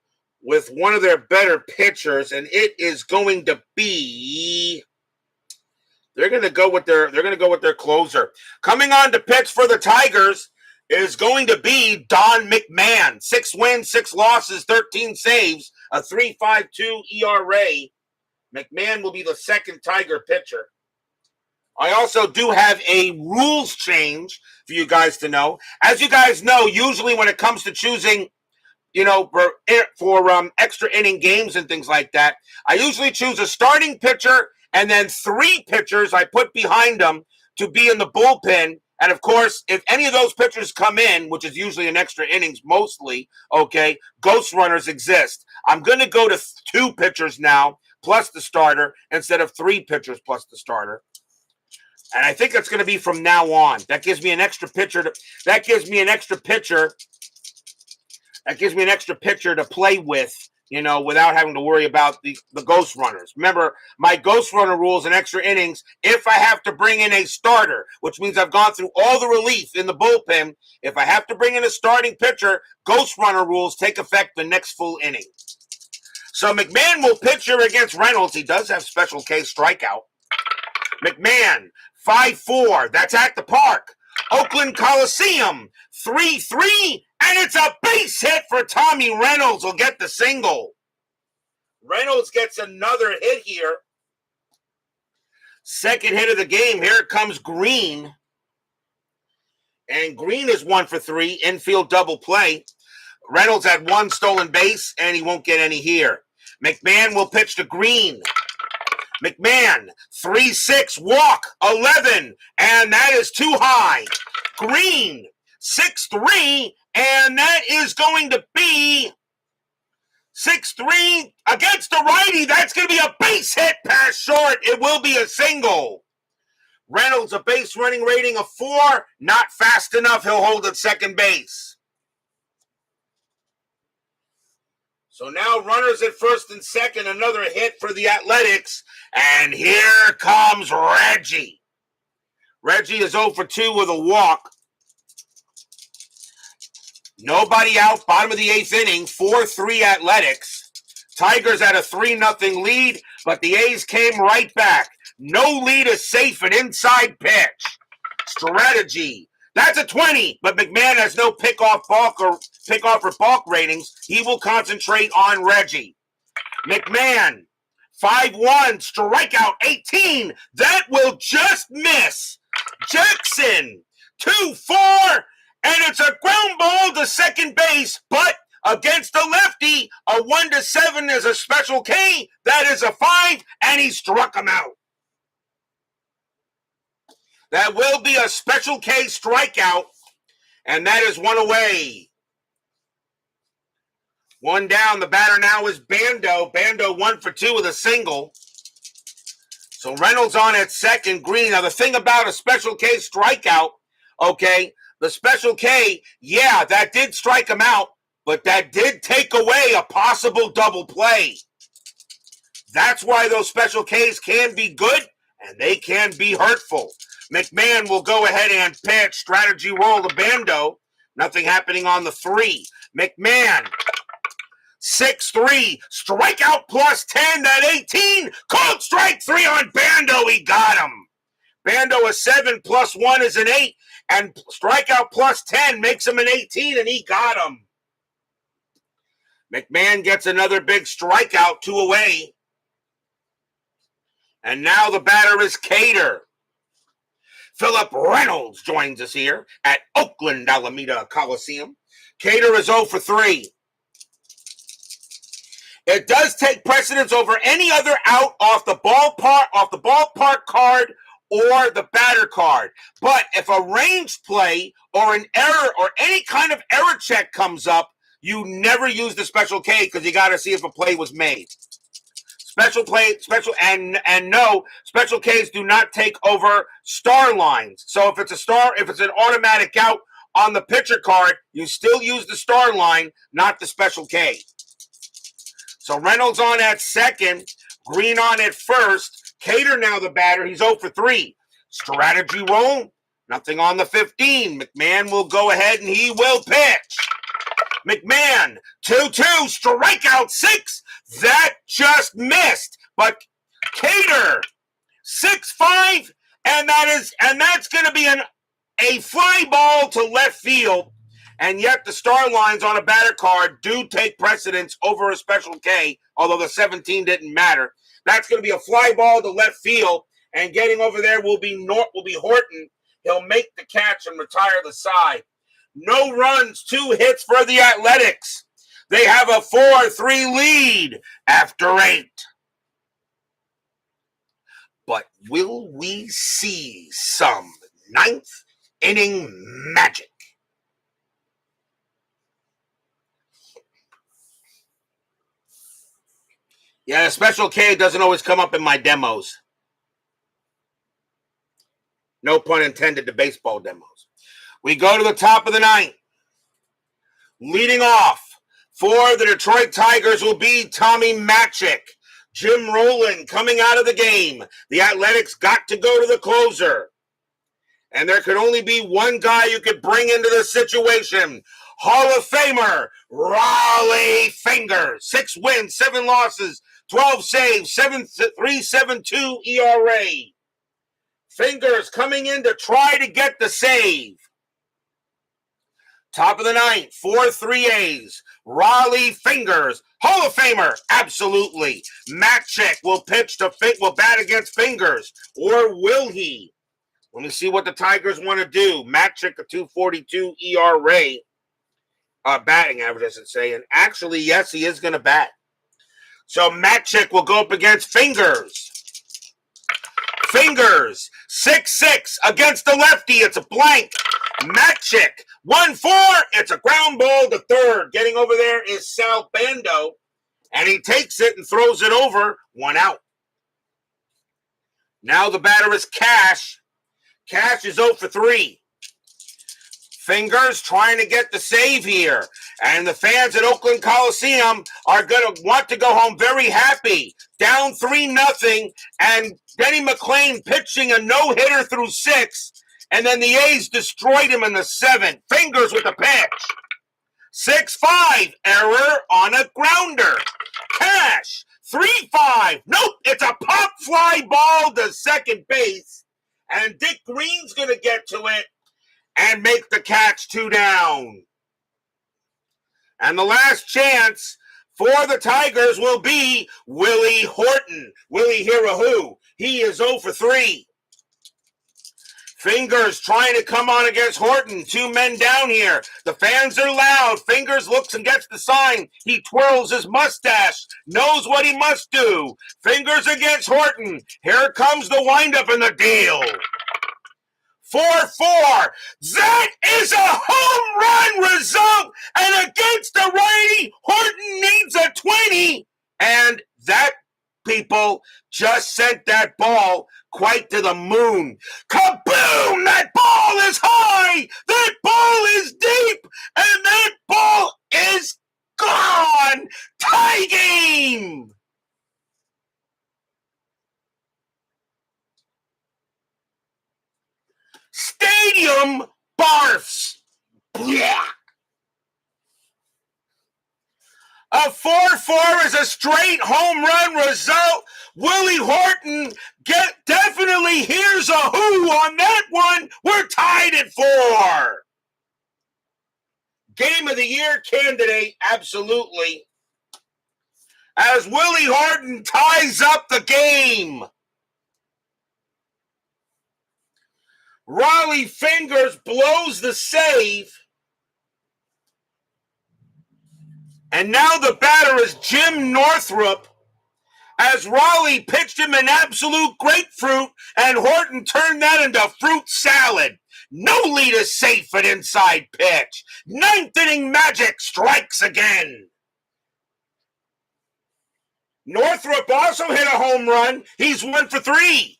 with one of their better pitchers, and it is going to be they're going to go with their closer. Coming on to pitch for the Tigers is going to be Don McMahon. 6 wins, 6 losses, 13 saves, a 3.52 ERA. McMahon will be the second Tiger pitcher. I also do have a rules change for you guys to know. As you guys know, usually when it comes to choosing, for extra inning games and things like that, I usually choose a starting pitcher and then 3 pitchers I put behind them to be in the bullpen. And, of course, if any of those pitchers come in, which is usually in extra innings mostly, okay, ghost runners exist. I'm going to go to 2 pitchers now plus the starter instead of 3 pitchers plus the starter. And I think that's going to be from now on. That gives me an extra pitcher to play with, without having to worry about the ghost runners. Remember, my ghost runner rules in extra innings, if I have to bring in a starter, which means I've gone through all the relief in the bullpen, if I have to bring in a starting pitcher, ghost runner rules take effect the next full inning. So McMahon will pitch here against Reynolds. He does have special case strikeout. McMahon, 5-4. That's at the park. Oakland Coliseum, 3-3. And it's a base hit for Tommy Reynolds. Will get the single. Reynolds gets another hit here. Second hit of the game. Here comes Green. And Green is 1 for 3. Infield double play. Reynolds had 1 stolen base, and he won't get any here. McMahon will pitch to Green. McMahon, 3-6, walk, 11. And that is too high. Green, 6-3. And that is going to be 6-3 against the righty. That's going to be a base hit past short. It will be a single. Reynolds, a base running rating of 4. Not fast enough. He'll hold at second base. So now runners at first and second. Another hit for the Athletics. And here comes Reggie. Reggie is 0 for 2 with a walk. Nobody out, bottom of the 8th inning, 4-3 Athletics. Tigers had a 3-0 lead, but the A's came right back. No lead is safe, an inside pitch. Strategy. That's a 20, but McMahon has no pick-off or balk ratings. He will concentrate on Reggie. McMahon, 5-1, strikeout 18. That will just miss. Jackson, 2-4. And it's a ground ball to second base, but against the lefty, a 1-7 is a special K. That is a 5, and he struck him out. That will be a special K strikeout, and that is 1 away. 1 down. The batter now is Bando. Bando 1 for 2 with a single. So Reynolds on at second, Green. Now the thing about a Special K strikeout, okay, the Special K, yeah, that did strike him out, but that did take away a possible double play. That's why those Special Ks can be good and they can be hurtful. McMahon will go ahead and pitch. Strategy roll to Bando. Nothing happening on the 3. McMahon, 6-3, strikeout plus 10, that 18, called strike 3 on Bando, he got him. Bando a 7 plus 1 is an 8, and strikeout plus 10 makes him an 18, and he got him. McMahon gets another big strikeout, 2 away. And now the batter is Cater. Philip Reynolds joins us here at Oakland-Alameda Coliseum. Cater is 0 for 3. It does take precedence over any other out off the ballpark card or the batter card. But if a range play or an error or any kind of error check comes up, you never use the Special K because you got to see if a play was made. Special Ks do not take over star lines. So if it's an automatic out on the pitcher card, you still use the star line, not the Special K. So Reynolds on at second, Green on at first. Cater now the batter. He's 0 for 3. Strategy roll. Nothing on the 15. McMahon will go ahead and he will pitch. McMahon, 2-2, strikeout 6. That just missed. But Cater, 6-5, and that's going to be a fly ball to left field. And yet the star lines on a batter card do take precedence over a Special K, although the 17 didn't matter. That's going to be a fly ball to left field, and getting over there will be Horton. He'll make the catch and retire the side. No runs, 2 hits for the Athletics. They have a 4-3 lead after 8. But will we see some 9th inning magic? Yeah, the Special K doesn't always come up in my demos. No pun intended to baseball demos. We go to the top of the 9th. Leading off for the Detroit Tigers will be Tommy Matchik. Jim Rowland coming out of the game. The Athletics got to go to the closer. And there could only be one guy you could bring into this situation. Hall of Famer, Raleigh Fingers. 6 wins, 7 losses, 12 saves, 3.72 ERA. Fingers coming in to try to get the save. Top of the 9th, 4-3 A's. Raleigh Fingers, Hall of Famer, absolutely. Matchik will bat against Fingers, or will he? Let me see what the Tigers want to do. Matchik, a 2.42 ERA, batting average, I should say. And actually, yes, he is going to bat. So Matchik will go up against Fingers. Fingers, 6-6 against the lefty. It's a blank. Matchik, 1-4. It's a ground ball to third. Getting over there is Sal Bando. And he takes it and throws it over. 1 out. Now the batter is Cash. Cash is 0 for 3. Fingers trying to get the save here. And the fans at Oakland Coliseum are going to want to go home very happy. Down 3-0. And Denny McLain pitching a no-hitter through 6. And then the A's destroyed him in the 7th. Fingers with the pitch. 6-5. Error on a grounder. Cash. 3-5. Nope. It's a pop fly ball to second base. And Dick Green's going to get to it and make the catch. 2 down. And the last chance for the Tigers will be Willie Horton. Willie Hirahu. He is 0 for 3. Fingers trying to come on against Horton. 2 men down here. The fans are loud. Fingers looks and gets the sign. He twirls his mustache. Knows what he must do. Fingers against Horton. Here comes the windup in the deal. 4-4. That is a home run result. And against the righty, Horton needs a 20. And that people, just sent that ball quite to the moon. Kaboom! That ball is high! That ball is deep! And that ball is gone! Tie game! Stadium barfs. Yeah. A 4-4 is a straight home run result. Willie Horton definitely hears a who on that one. We're tied at 4. Game of the year candidate, absolutely. As Willie Horton ties up the game. Raleigh Fingers blows the save. And now the batter is Jim Northrup, as Raleigh pitched him an absolute grapefruit, and Horton turned that into fruit salad. No lead is safe at inside pitch. 9th inning magic strikes again. Northrup also hit a home run. He's 1 for 3.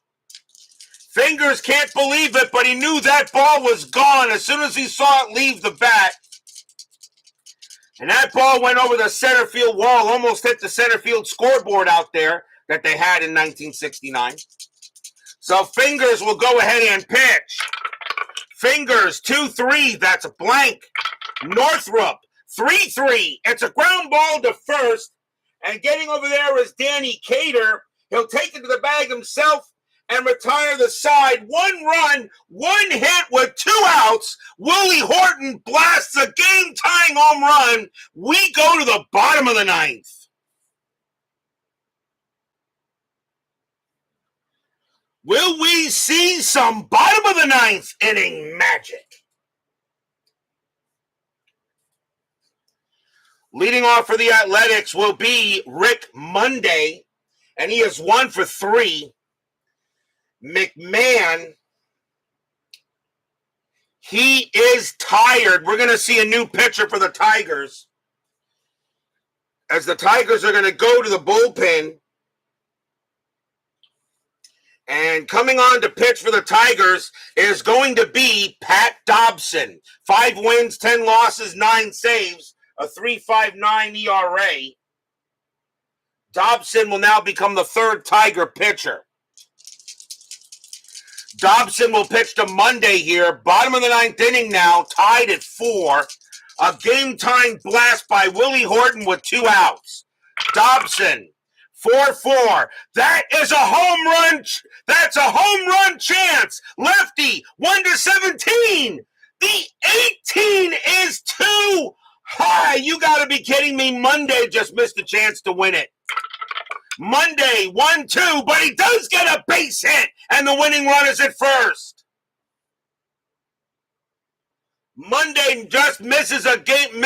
Fingers can't believe it, but he knew that ball was gone as soon as he saw it leave the bat. And that ball went over the center field wall, almost hit the center field scoreboard out there that they had in 1969. So Fingers will go ahead and pitch. Fingers, 2-3, that's a blank. Northrup, 3-3. It's a ground ball to first. And getting over there is Danny Cater. He'll take it to the bag himself and retire the side. 1 run, 1 hit with 2 outs. Willie Horton blasts a game-tying home run. We go to the bottom of the 9th. Will we see some bottom of the 9th inning magic? Leading off for the Athletics will be Rick Monday, and he is 1 for 3. McLain, he is tired. We're going to see a new pitcher for the Tigers, as the Tigers are going to go to the bullpen. And coming on to pitch for the Tigers is going to be Pat Dobson. 5 wins, 10 losses, 9 saves, a 3.59 ERA. Dobson will now become the 3rd Tiger pitcher. Dobson will pitch to Monday here. Bottom of the 9th inning now, tied at 4. A game-time blast by Willie Horton with 2 outs. Dobson, 4-4. That is a home run. That's a home run chance. Lefty, 1-17. The 18 is too high. You got to be kidding me. Monday just missed a chance to win it. Monday, 1-2, but he does get a base hit, and the winning run is at first. Monday just misses a game,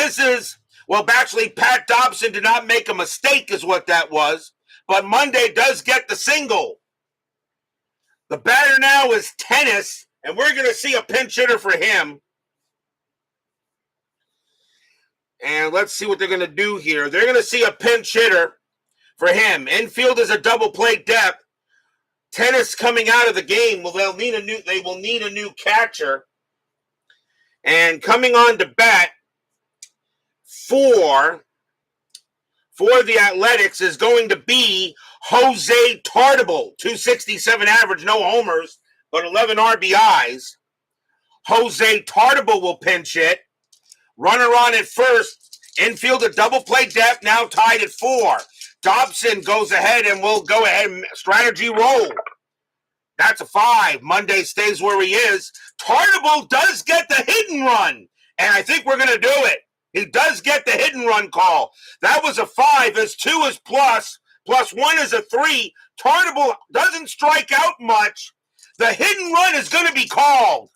well, actually, Pat Dobson did not make a mistake is what that was, but Monday does get the single. The batter now is Tennis, and we're going to see a pinch hitter for him. And let's see what they're going to do here. They're going to see a pinch hitter for him. Infield is a double play depth. Tennis coming out of the game. Well, they will need a new catcher. And coming on to bat for the Athletics is going to be Jose Tartable. 267 average, no homers, but 11 RBIs. Jose Tartable will pinch hit. Runner on at first. Infield a double play depth, now tied at 4. Dobson goes ahead and will go ahead and strategy roll. That's a 5. Monday stays where he is. Tartable does get the hit and run, and I think we're going to do it. He does get the hit and run call. That was a 5. As 2 is plus 1 is a 3. Tartable doesn't strike out much. The hit and run is going to be called.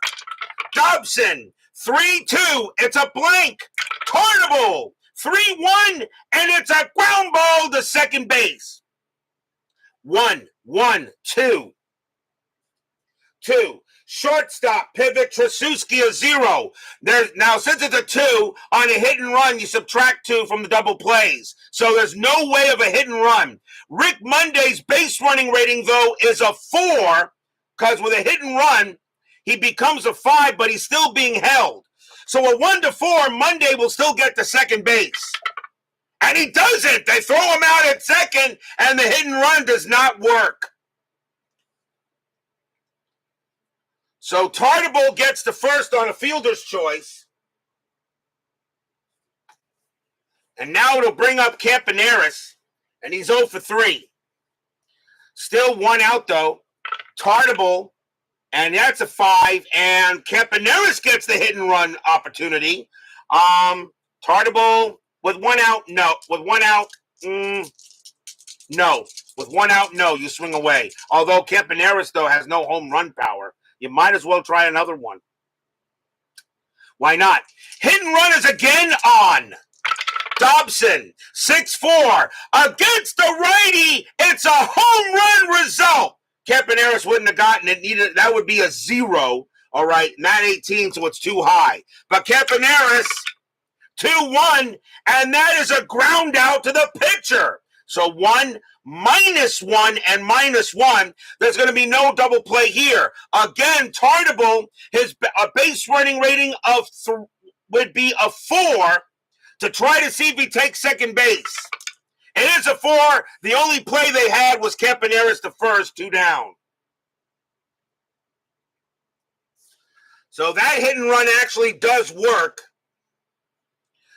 Dobson, 3-2. It's a blank. Tartable, 3-1, and it's a ground ball to second base. 1-1-2. Shortstop, pivot, Trasuski a 0. Now, since it's a 2, on a hit and run, you subtract 2 from the double plays. So there's no way of a hit and run. Rick Monday's base running rating, though, is a 4, because with a hit and run, he becomes a 5, but he's still being held. So a 1 to 4, Monday will still get to second base. And he doesn't. They throw him out at second, and the hit and run does not work. So Tartable gets the first on a fielder's choice. And now it'll bring up Campaneris, and he's 0 for 3. Still 1 out, though. Tartable, and that's a 5, and Campaneris gets the hit and run opportunity. Tartable with 1 out, no. With 1 out, no. With 1 out, no. You swing away. Although Campaneris, though, has no home run power. You might as well try another one. Why not? Hit and run is again on. Dobson, 6-4. Against the righty, it's a home run result. Campaneris wouldn't have gotten it. That would be a 0. All right, not 18, so it's too high. But Campaneris, 2-1, and that is a ground out to the pitcher. So 1, -1, and -1. There's going to be no double play here. Again, Tartable, his base running rating of would be a 4 to try to see if he takes second base. It is a 4. The only play they had was Campaneris to first, 2 down. So that hit and run actually does work.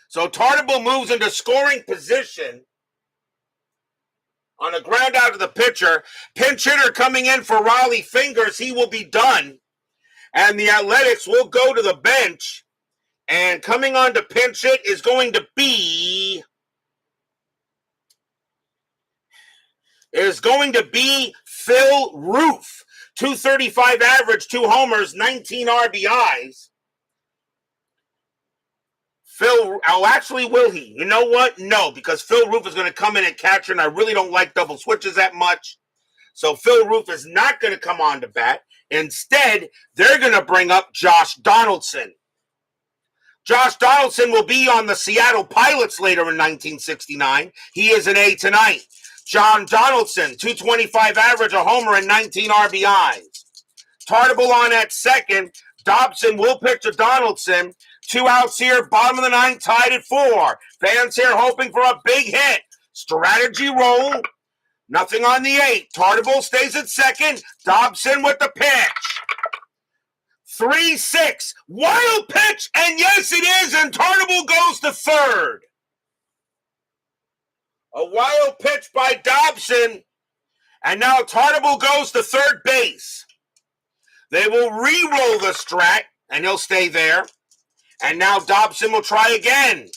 So Tartable moves into scoring position on a ground out to the pitcher. Pinch hitter coming in for Raleigh Fingers. He will be done. And the Athletics will go to the bench. And coming on to pinch hit is going to be Phil Roof. 235 average, 2 homers, 19 RBIs. Actually, will he? You know what? No, because Phil Roof is going to come in at catcher, and I really don't like double switches that much. So Phil Roof is not going to come on to bat. Instead, they're going to bring up Josh Donaldson. Josh Donaldson will be on the Seattle Pilots later in 1969. He is an A tonight. John Donaldson, 225 average, a homer, and 19 RBIs. Tartable on at second. Dobson will pitch to Donaldson. 2 outs here, bottom of the 9th, tied at 4. Fans here hoping for a big hit. Strategy roll. Nothing on the 8. Tartable stays at second. Dobson with the pitch. 3-6. Wild pitch, and yes, it is, and Tartable goes to third. A wild pitch by Dobson, and now Tartable goes to third base. They will re-roll the strat, and he'll stay there. And now Dobson will try again.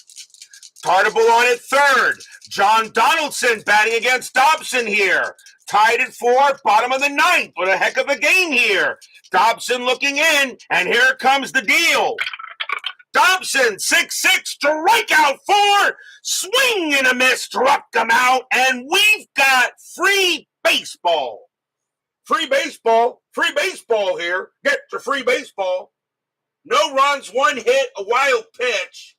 Tartable on at third. John Donaldson batting against Dobson here. Tied at 4, bottom of the 9th. What a heck of a game here. Dobson looking in, and here comes the deal. Dobson, 6-6, strikeout 4. Swing and a miss, struck him out, and we've got free baseball. Free baseball here. Get your free baseball. No runs, 1 hit, a wild pitch.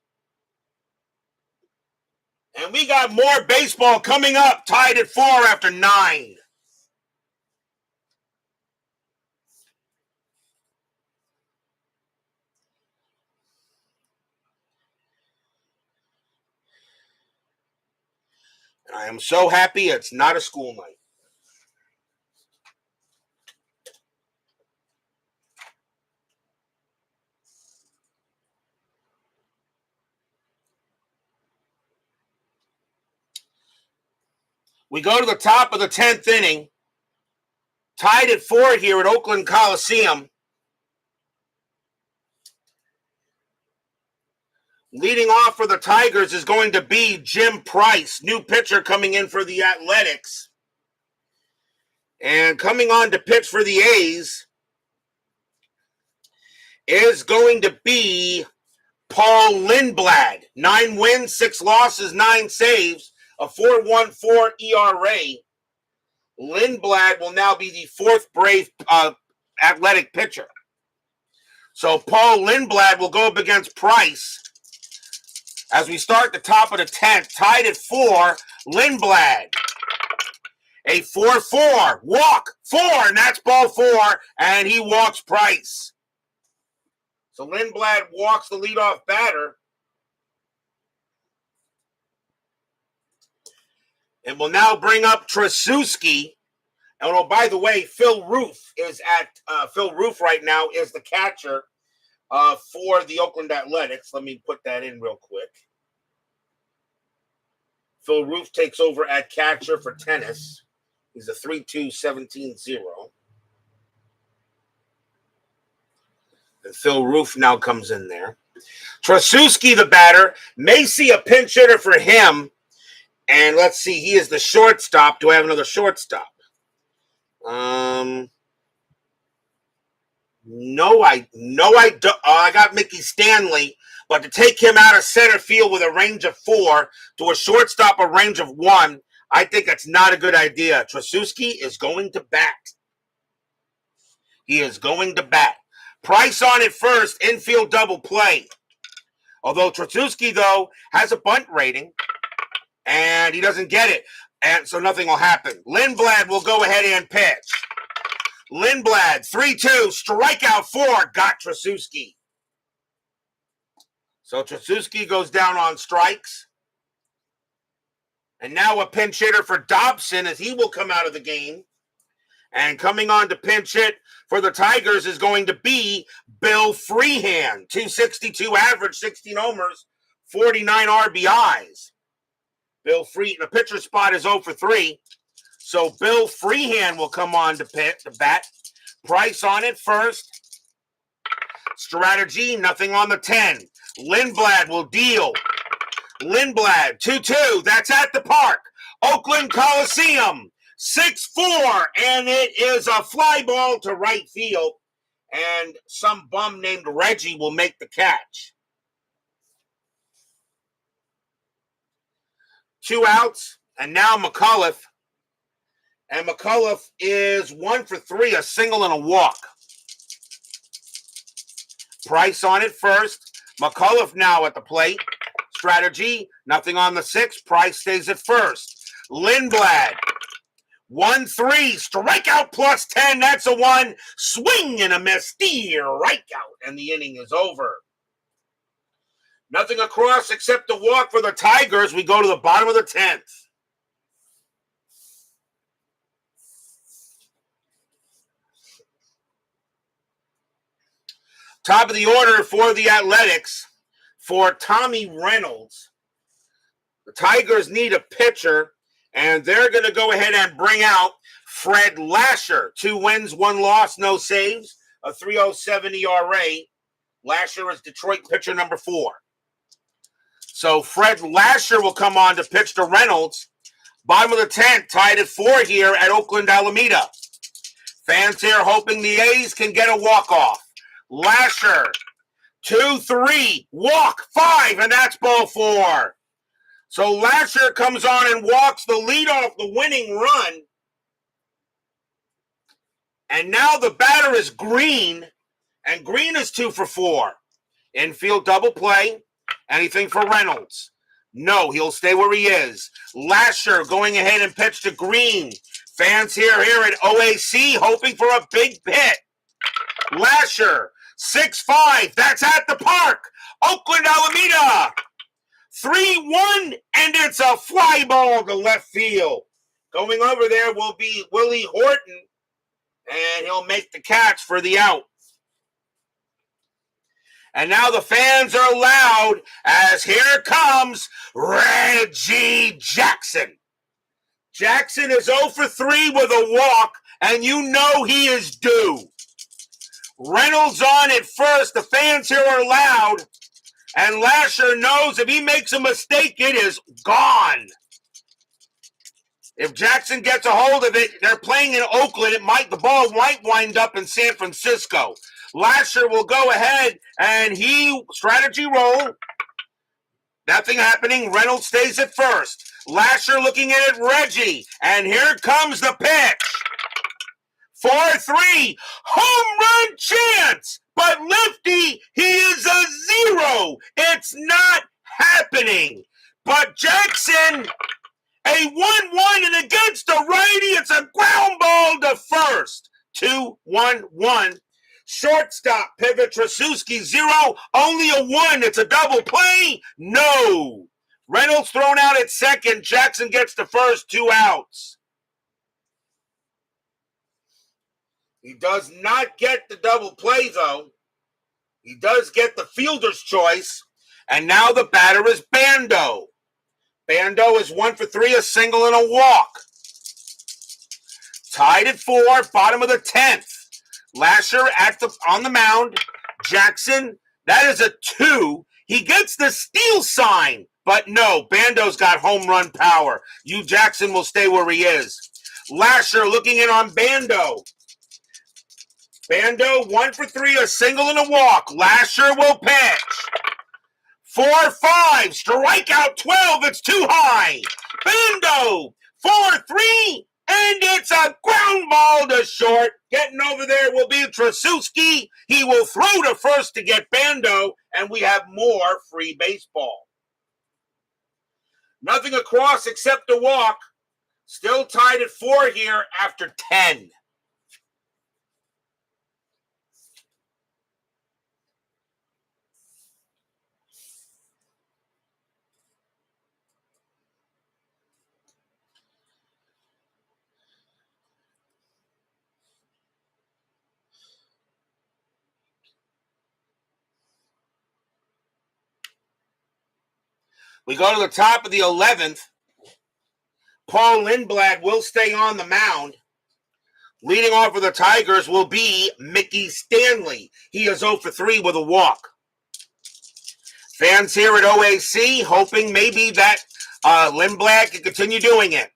And we got more baseball coming up, tied at 4 after 9. And I am so happy it's not a school night. We go to the top of the 10th inning. Tied at 4 here at Oakland Coliseum. Leading off for the Tigers is going to be Jim Price, new pitcher coming in for the Athletics. And coming on to pitch for the A's is going to be Paul Lindblad. 9 wins, 6 losses, 9 saves, a 4.14 ERA. Lindblad will now be the 4th Brave Athletic pitcher. So Paul Lindblad will go up against Price as we start the top of the 10th. Tied at 4, Lindblad. A 4-4, walk, 4, and that's ball 4, and he walks Price. So Lindblad walks the leadoff batter. And will now bring up Tracewski. And oh, by the way, Phil Roof right now is the catcher for the Oakland Athletics. Let me put that in real quick. Phil Roof takes over at catcher for tennis. He's a 3-2-17-0. And Phil Roof now comes in there. Tracewski, the batter, may see a pinch hitter for him. And let's see, he is the shortstop. Do I have another shortstop? No, I don't. I got Mickey Stanley, but to take him out of center field with a range of 4 to a shortstop a range of 1, I think that's not a good idea. Tracewski is going to bat. He is going to bat. Price on it first, infield double play. Although Tracewski, though, has a bunt rating, and he doesn't get it, and so nothing will happen. Lindblad will go ahead and pitch. Lindblad, 3-2, strikeout 4, got Tracewski. So Tracewski goes down on strikes. And now a pinch hitter for Dobson as he will come out of the game. And coming on to pinch hit for the Tigers is going to be Bill Freehan. 262 average, 16 homers, 49 RBIs. Bill Freehan, the pitcher spot is 0 for 3. So Bill Freehan will come on to bat. Price on it first. Strategy, nothing on the 10. Lindblad will deal. Lindblad, 2-2. That's at the park. Oakland Coliseum, 6-4. And it is a fly ball to right field. And some bum named Reggie will make the catch. 2 outs. And now McAuliffe. And McAuliffe is 1 for 3, a single and a walk. Price on it first. McAuliffe now at the plate. Strategy, nothing on the 6. Price stays at first. Lindblad, 1-3, strikeout plus 10. That's a 1. Swing and a miss. Strikeout, and the inning is over. Nothing across except a walk for the Tigers. We go to the bottom of the 10th. Top of the order for the Athletics, for Tommy Reynolds. The Tigers need a pitcher, and they're going to go ahead and bring out Fred Lasher. 2 wins, 1 loss, no saves, a 3.07 ERA. Lasher is Detroit pitcher number 4. So Fred Lasher will come on to pitch to Reynolds. Bottom of the 10th, tied at 4 here at Oakland-Alameda. Fans here hoping the A's can get a walk-off. Lasher, 2-3, walk, 5, and that's ball 4. So Lasher comes on and walks the leadoff, the winning run. And now the batter is Green, and Green is 2 for 4. Infield double play. Anything for Reynolds? No, he'll stay where he is. Lasher going ahead and pitch to Green. Fans here at OAC hoping for a big hit. Lasher, 6-5, that's at the park. Oakland-Alameda, 3-1, and it's a fly ball to left field. Going over there will be Willie Horton, and he'll make the catch for the out. And now the fans are loud as here comes Reggie Jackson. Jackson is 0 for 3 with a walk, and you know he is due. Reynolds on at first. The fans here are loud. And Lasher knows if he makes a mistake, it is gone. If Jackson gets a hold of it, they're playing in Oakland. The ball might wind up in San Francisco. Lasher will go ahead and strategy roll. Nothing happening. Reynolds stays at first. Lasher looking in at Reggie. And here comes the pitch. 4-3. Home run chance. But Lefty, he is a 0. It's not happening. But Jackson, a 1-1, and against the righty, it's a ground ball to first. 2-1-1. Shortstop, pivot, Trasuski, 0. Only a 1. It's a double play. No. Reynolds thrown out at second. Jackson gets the first, 2 outs. He does not get the double play, though. He does get the fielder's choice. And now the batter is Bando. Bando is 1 for 3, a single and a walk. Tied at 4, bottom of the 10th. Lasher on the mound. Jackson, that is a 2. He gets the steal sign, but no, Bando's got home run power. Jackson will stay where he is. Lasher looking in on Bando. Bando, 1 for 3, a single and a walk. Lasher will pitch. 4-5, strikeout 12, it's too high. Bando, 4-3, and it's a ground ball to short. Getting over there will be Trasuski. He will throw to first to get Bando, and we have more free baseball. Nothing across except a walk. Still tied at 4 here after 10. We go to the top of the 11th. Paul Lindblad will stay on the mound. Leading off for the Tigers will be Mickey Stanley. He is 0 for 3 with a walk. Fans here at OAC hoping maybe that Lindblad can continue doing it.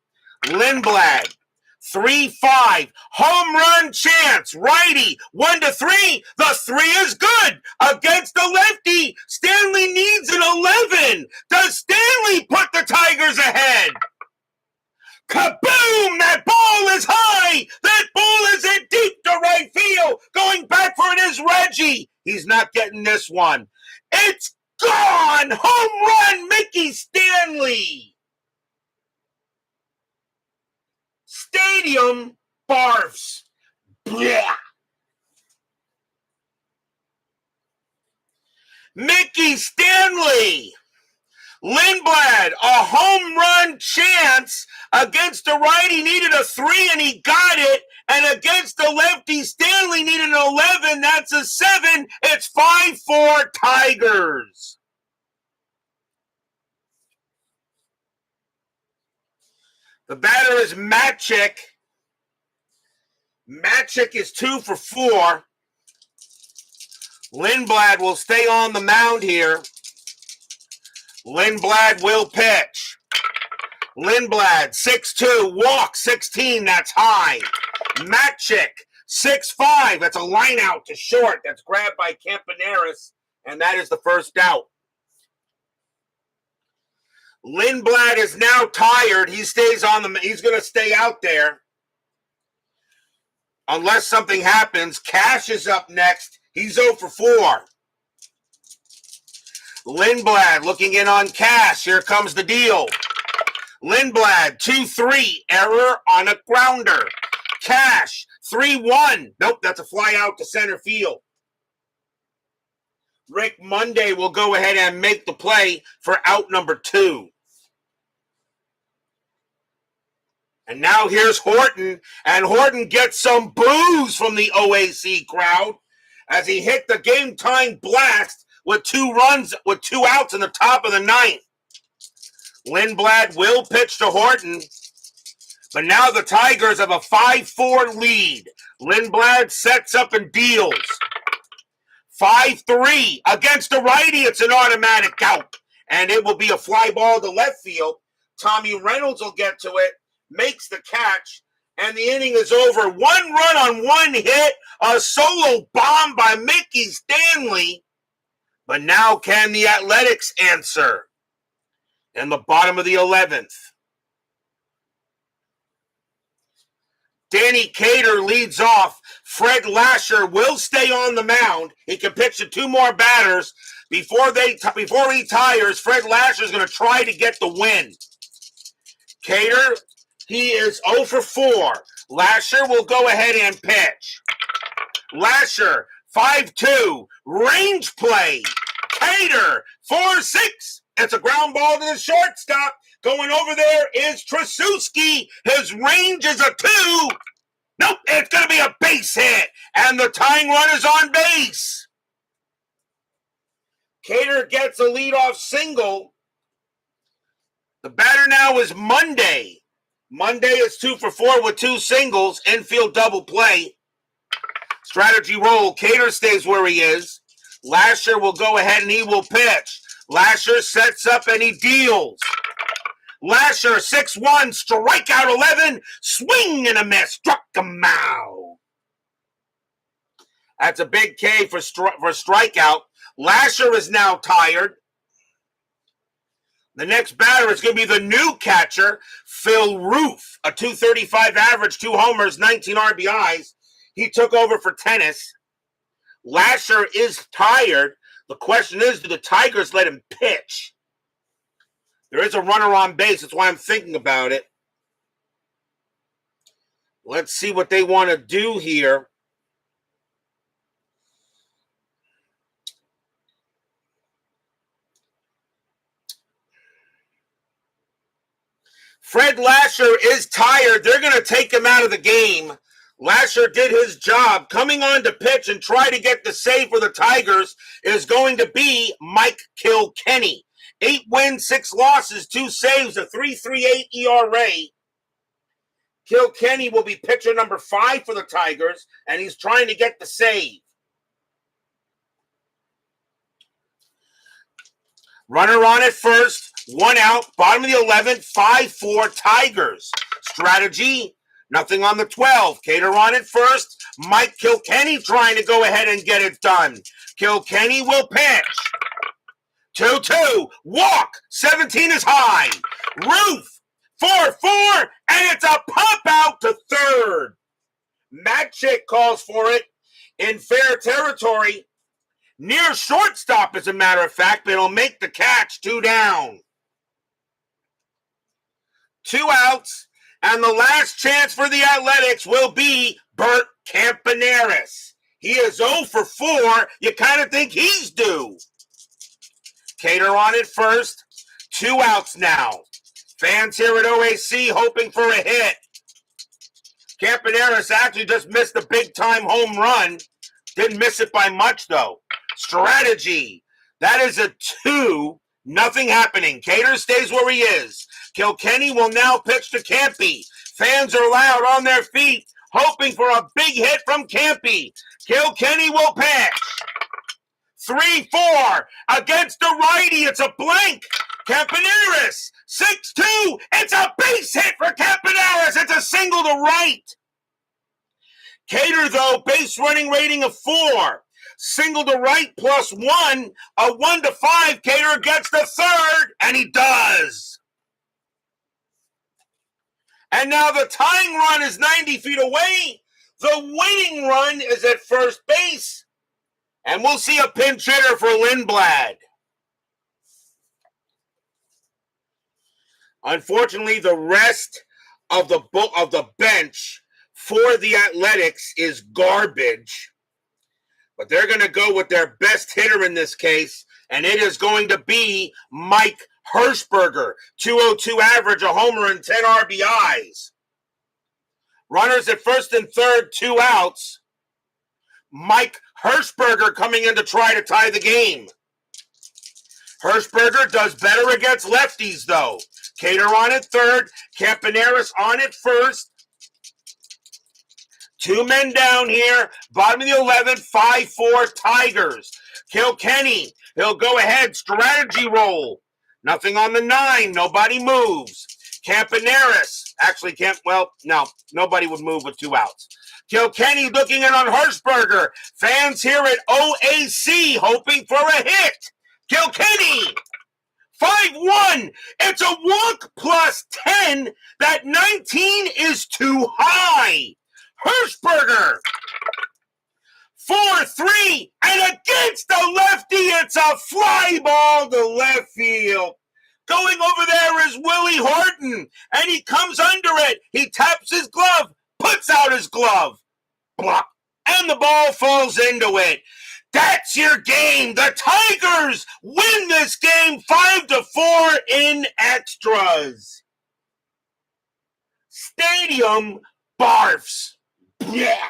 Lindblad, 3-5, home run chance, righty, 1-3. The 3 is good against the lefty. Stanley needs an 11. Does Stanley put the Tigers ahead? Kaboom! That ball is high. That ball is in deep to right field. Going back for it is Reggie. He's not getting this one. It's gone. Home run, Mickey Stanley. Stadium barfs. Blah. Mickey Stanley. Lindblad, a home run chance against the righty, needed a 3 and he got it. And against the lefty, Stanley needed an 11. That's a 7. It's 5-4 Tigers. The batter is Matchik. Matchik is 2 for 4. Lindblad will stay on the mound here. Lindblad will pitch. Lindblad, 6-2, walk, 16, that's high. Matchik, 6-5, that's a line out to short. That's grabbed by Campaneris, and that is the first out. Lindblad is now tired. He's going to stay out there. Unless something happens. Cash is up next. He's 0 for 4. Lindblad looking in on Cash. Here comes the deal. Lindblad, 2-3. Error on a grounder. Cash, 3-1. Nope, that's a fly out to center field. Rick Monday will go ahead and make the play for out number 2. And now here's Horton. And Horton gets some boos from the OAC crowd as he hit the game-time blast with 2 runs, with 2 outs in the top of the 9th. Lindblad will pitch to Horton. But now the Tigers have a 5-4 lead. Lindblad sets up and deals. 5-3 against the righty. It's an automatic out. And it will be a fly ball to left field. Tommy Reynolds will get to it, makes the catch, and the inning is over. 1 run on 1 hit. A solo bomb by Mickey Stanley. But now can the Athletics answer? In the bottom of the 11th. Danny Cater leads off. Fred Lasher will stay on the mound. He can pitch to 2 more batters. Before he tires, Fred Lasher is going to try to get the win. Cater, he is 0 for 4. Lasher will go ahead and pitch. Lasher, 5-2. Range play. Cater, 4-6. It's a ground ball to the shortstop. Going over there is Trasuski. His range is a 2. Nope, it's going to be a base hit. And the tying run is on base. Cater gets a leadoff single. The batter now is Monday. Monday is 2 for 4 with 2 singles. Infield double play. Strategy roll. Cater stays where he is. Lasher will go ahead and he will pitch. Lasher sets up and he deals. Lasher, 6-1, strikeout 11, swing and a miss, struck him out. That's a big K for strikeout. Lasher is now tired. The next batter is going to be the new catcher, Phil Roof, a .235 average, 2 homers, 19 RBIs. He took over for Tennis. Lasher is tired. The question is, do the Tigers let him pitch? There is a runner on base. That's why I'm thinking about it. Let's see what they want to do here. Fred Lasher is tired. They're going to take him out of the game. Lasher did his job. Coming on to pitch and try to get the save for the Tigers is going to be Mike Kilkenny. 8 wins, 6 losses, 2 saves, a 3.38 ERA. Kilkenny will be pitcher number 5 for the Tigers, and he's trying to get the save. Runner on at first, 1 out, bottom of the 11th, 5-4 Tigers. Strategy, nothing on the 12. Cater on at first, Mike Kilkenny trying to go ahead and get it done. Kilkenny will pitch. 2-2, walk, 17 is high. Roof, 4-4, and it's a pop out to third. Matchick calls for it in fair territory. Near shortstop, as a matter of fact, but he'll make the catch. 2 down. 2 outs, and the last chance for the Athletics will be Bert Campaneris. He is 0 for 4. You kind of think he's due. Cater on it first. 2 outs now. Fans here at OAC hoping for a hit. Campaneris actually just missed a big-time home run. Didn't miss it by much, though. Strategy. That is a 2. Nothing happening. Cater stays where he is. Kilkenny will now pitch to Campy. Fans are loud on their feet, hoping for a big hit from Campy. Kilkenny will pitch. 3-4 against the righty. It's a blank. Campaneris, 6-2. It's a base hit for Campaneris. It's a single to right. Cater, though, base running rating of 4. Single to right +1. A 1-5. Cater gets the third, and he does. And now the tying run is 90 feet away. The winning run is at first base. And we'll see a pinch hitter for Lindblad. Unfortunately, the rest of the bench for the Athletics is garbage. But they're going to go with their best hitter in this case, and it is going to be Mike Hirschberger. 202 average, a homer, and 10 RBIs. Runners at first and third, 2 outs. Mike Hirschberger coming in to try to tie the game. Hirschberger does better against lefties, though. Cater on at third. Campaneris on at first. 2 men down here. Bottom of the 11th, 5-4 Tigers. Kilkenny, he'll go ahead. Strategy roll. Nothing on the 9. Nobody moves. Campaneris. Actually, nobody would move with 2 outs. Kilkenny looking in on Hirschberger. Fans here at OAC hoping for a hit. Kilkenny, 5-1. It's a walk +10. That 19 is too high. Hirschberger. 4-3, and against the lefty, it's a fly ball to left field. Going over there is Willie Horton, and he comes under it. He taps his glove, puts out his glove. Block. And the ball falls into it. That's your game. The Tigers win this game 5-4 in extras. Stadium barfs. Yeah.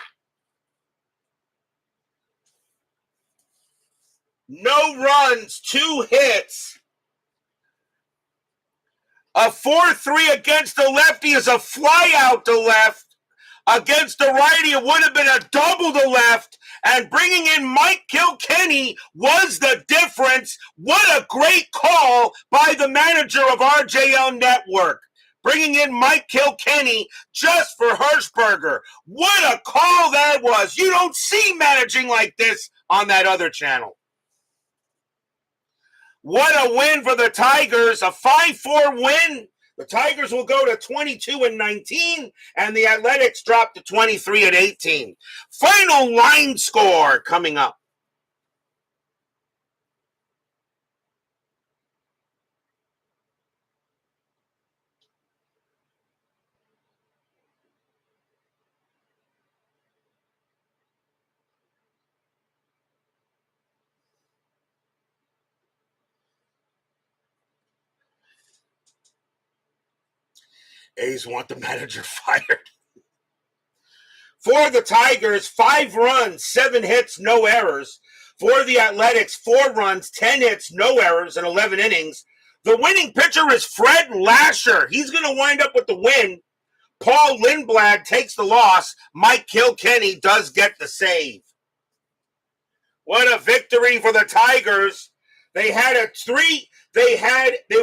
No runs, 2 hits. A 4-3 against the lefty is a fly out to left. Against the righty, it would have been a double to left. And bringing in Mike Kilkenny was the difference. What a great call by the manager of RJL Network. Bringing in Mike Kilkenny just for Hirschberger. What a call that was. You don't see managing like this on that other channel. What a win for the Tigers. A 5-4 win. The Tigers will go to 22-19, and the Athletics drop to 23-18. Final line score coming up. A's want the manager fired. For the Tigers, 5 runs, 7 hits, no errors. For the Athletics, 4 runs, 10 hits, no errors, and 11 innings. The winning pitcher is Fred Lasher. He's going to wind up with the win. Paul Lindblad takes the loss. Mike Kilkenny does get the save. What a victory for the Tigers. They had a 3. They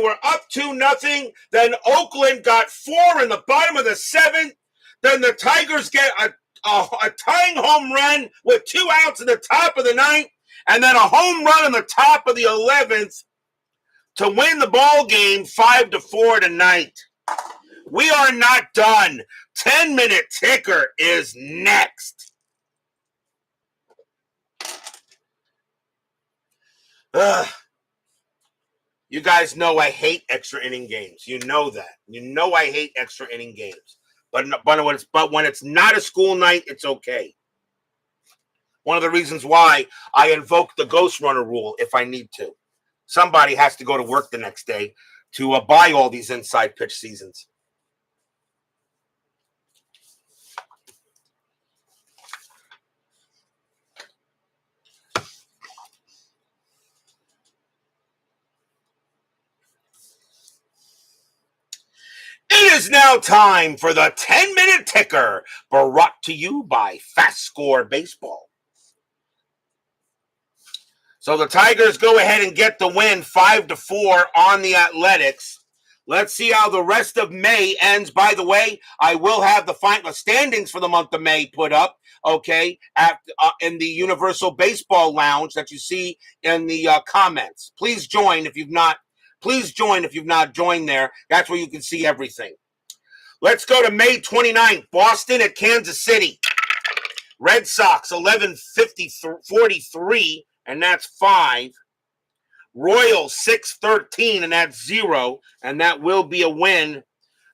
were up 2-0. Then Oakland got 4 in the bottom of the 7th. Then the Tigers get a tying home run with 2 outs in the top of the 9th, and then a home run in the top of the 11th to win the ball game 5-4 tonight. We are not done. 10-minute ticker is next. You guys know I hate extra inning games. You know that. You know I hate extra inning games. But when it's not a school night, it's okay. One of the reasons why I invoke the ghost runner rule if I need to. Somebody has to go to work the next day to buy all these inside pitch seasons. It is now time for the 10-minute ticker, brought to you by FastScore Baseball. So the Tigers go ahead and get the win 5-4 on the Athletics. Let's see how the rest of May ends. By the way, I will have the final standings for the month of May put up, okay, in the Universal Baseball Lounge that you see in the comments. Please join if you've not. Please join if you've not joined there. That's where you can see everything. Let's go to May 29th. Boston at Kansas City. Red Sox 11-43, and that's 5. Royals 6-13, and that's 0, and that will be a win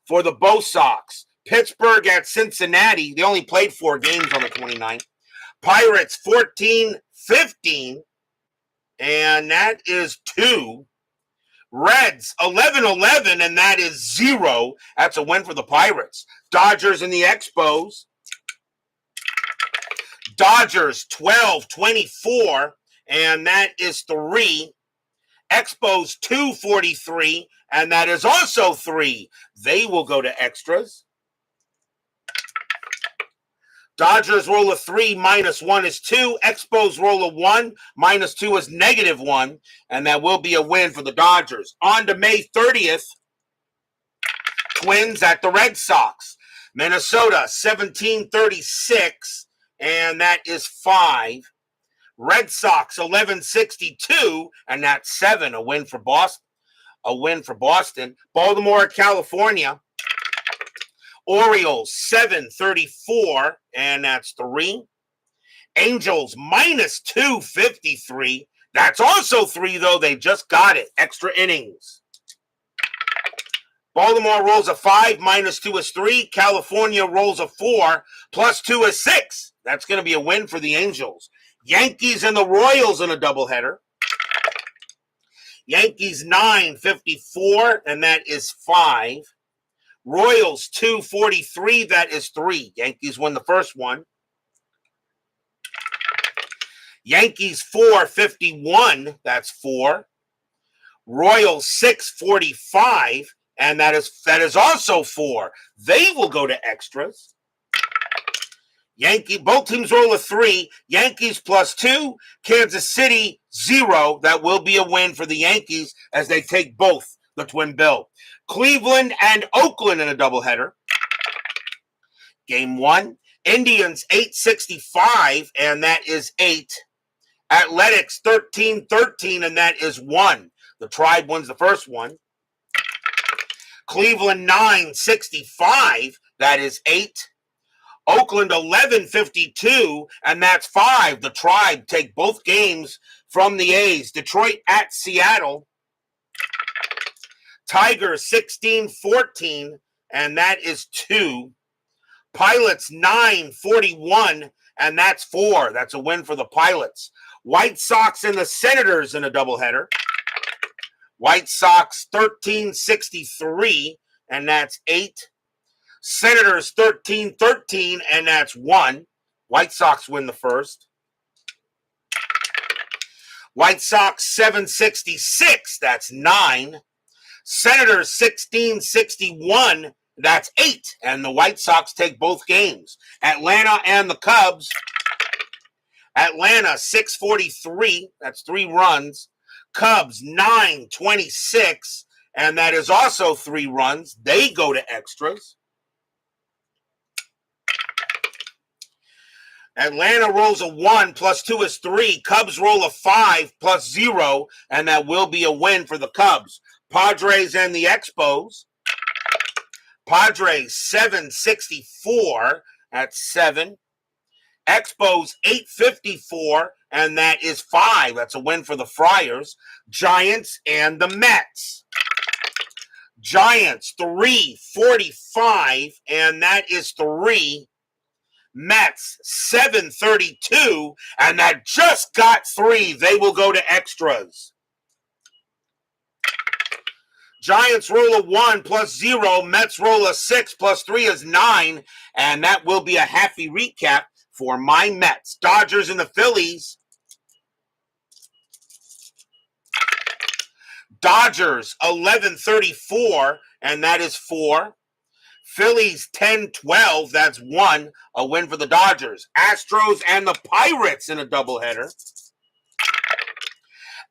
for the Bo Sox. Pittsburgh at Cincinnati. They only played 4 games on the 29th. Pirates 14-15, and that is 2. Reds 11-11, and that is 0. That's a win for the Pirates. Dodgers and the Expos. Dodgers 12-24, and that is 3. Expos 2-43, and that is also 3. They will go to extras. Dodgers roll a 3, -1 is 2. Expos roll a 1, -2 is -1, and that will be a win for the Dodgers. On to May 30th, Twins at the Red Sox. Minnesota 17-36, and that is 5. Red Sox 11-62, and that's 7. A win for Boston. Baltimore, California. Orioles 734, and that's 3. Angels minus 253. That's also 3, though. They just got it. Extra innings. Baltimore rolls a 5, minus 2 is 3. California rolls a 4, plus 2 is 6. That's going to be a win for the Angels. Yankees and the Royals in a doubleheader. Yankees 954, and that is 5. Royals 243, that is 3. Yankees win the first one. Yankees 451, that's 4. Royals 645, and that is also 4. They will go to extras. Both teams roll a 3. Yankees plus 2. Kansas City 0. That will be a win for the Yankees as they take both the twin bill. Cleveland and Oakland in a doubleheader. Game 1. Indians 865, and that is 8. Athletics 1313, and that is 1. The Tribe wins the first one. Cleveland 965, that is 8. Oakland 1152, and that's 5. The Tribe take both games from the A's. Detroit at Seattle. Tigers 1614, and that is 2. Pilots 941, and that's 4. That's a win for the Pilots. White Sox and the Senators in a doubleheader. White Sox 1363, and that's 8. Senators 1313, and that's 1. White Sox win the first. White Sox 766, that's 9. Senators 1661, that's 8. And the White Sox take both games. Atlanta and the Cubs. Atlanta 643, that's 3 runs. Cubs 926, and that is also 3 runs. They go to extras. Atlanta rolls a 1, plus 2 is 3. Cubs roll a 5, plus 0, and that will be a win for the Cubs. Padres and the Expos. Padres 764, that's 7. Expos 854, and that is 5. That's a win for the Friars. Giants and the Mets. Giants 345, and that is 3. Mets 732, and that just got 3. They will go to extras. Giants roll a 1, plus 0. Mets roll a 6, plus 3 is 9, and that will be a happy recap for my Mets. Dodgers and the Phillies. Dodgers 1134, and that is 4. Phillies 10-12, that's 1, a win for the Dodgers. Astros and the Pirates in a doubleheader.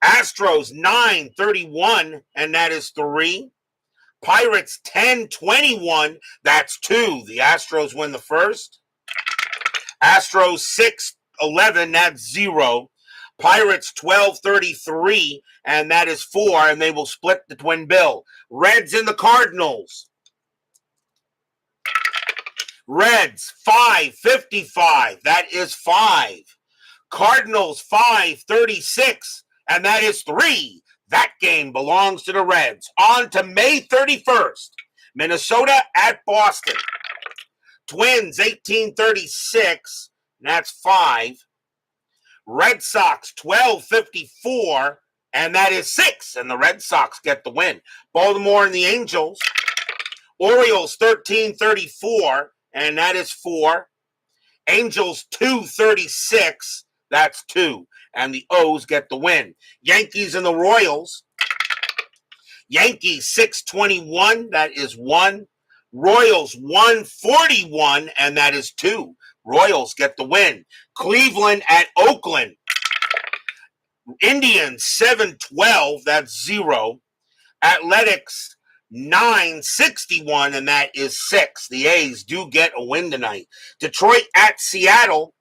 Astros 931, and that is 3. Pirates 10-21, that's 2. The Astros win the first. Astros 6-11, that's 0. Pirates 12-33, and that is 4, and they will split the twin bill. Reds and the Cardinals. Reds 555, that is 5. Cardinals 536, and that is 3. That game belongs to the Reds. On to May 31st. Minnesota at Boston. Twins 1836, and that's 5. Red Sox 1254, and that is 6. And the Red Sox get the win. Baltimore and the Angels. Orioles 1334, and that is 4. Angels 236, that's 2. And the O's get the win. Yankees and the Royals. Yankees 621, that is 1. Royals 141, and that is 2. Royals get the win. Cleveland at Oakland. Indians 712, that's 0. Athletics 961, and that is 6. The A's do get a win tonight. Detroit at Seattle.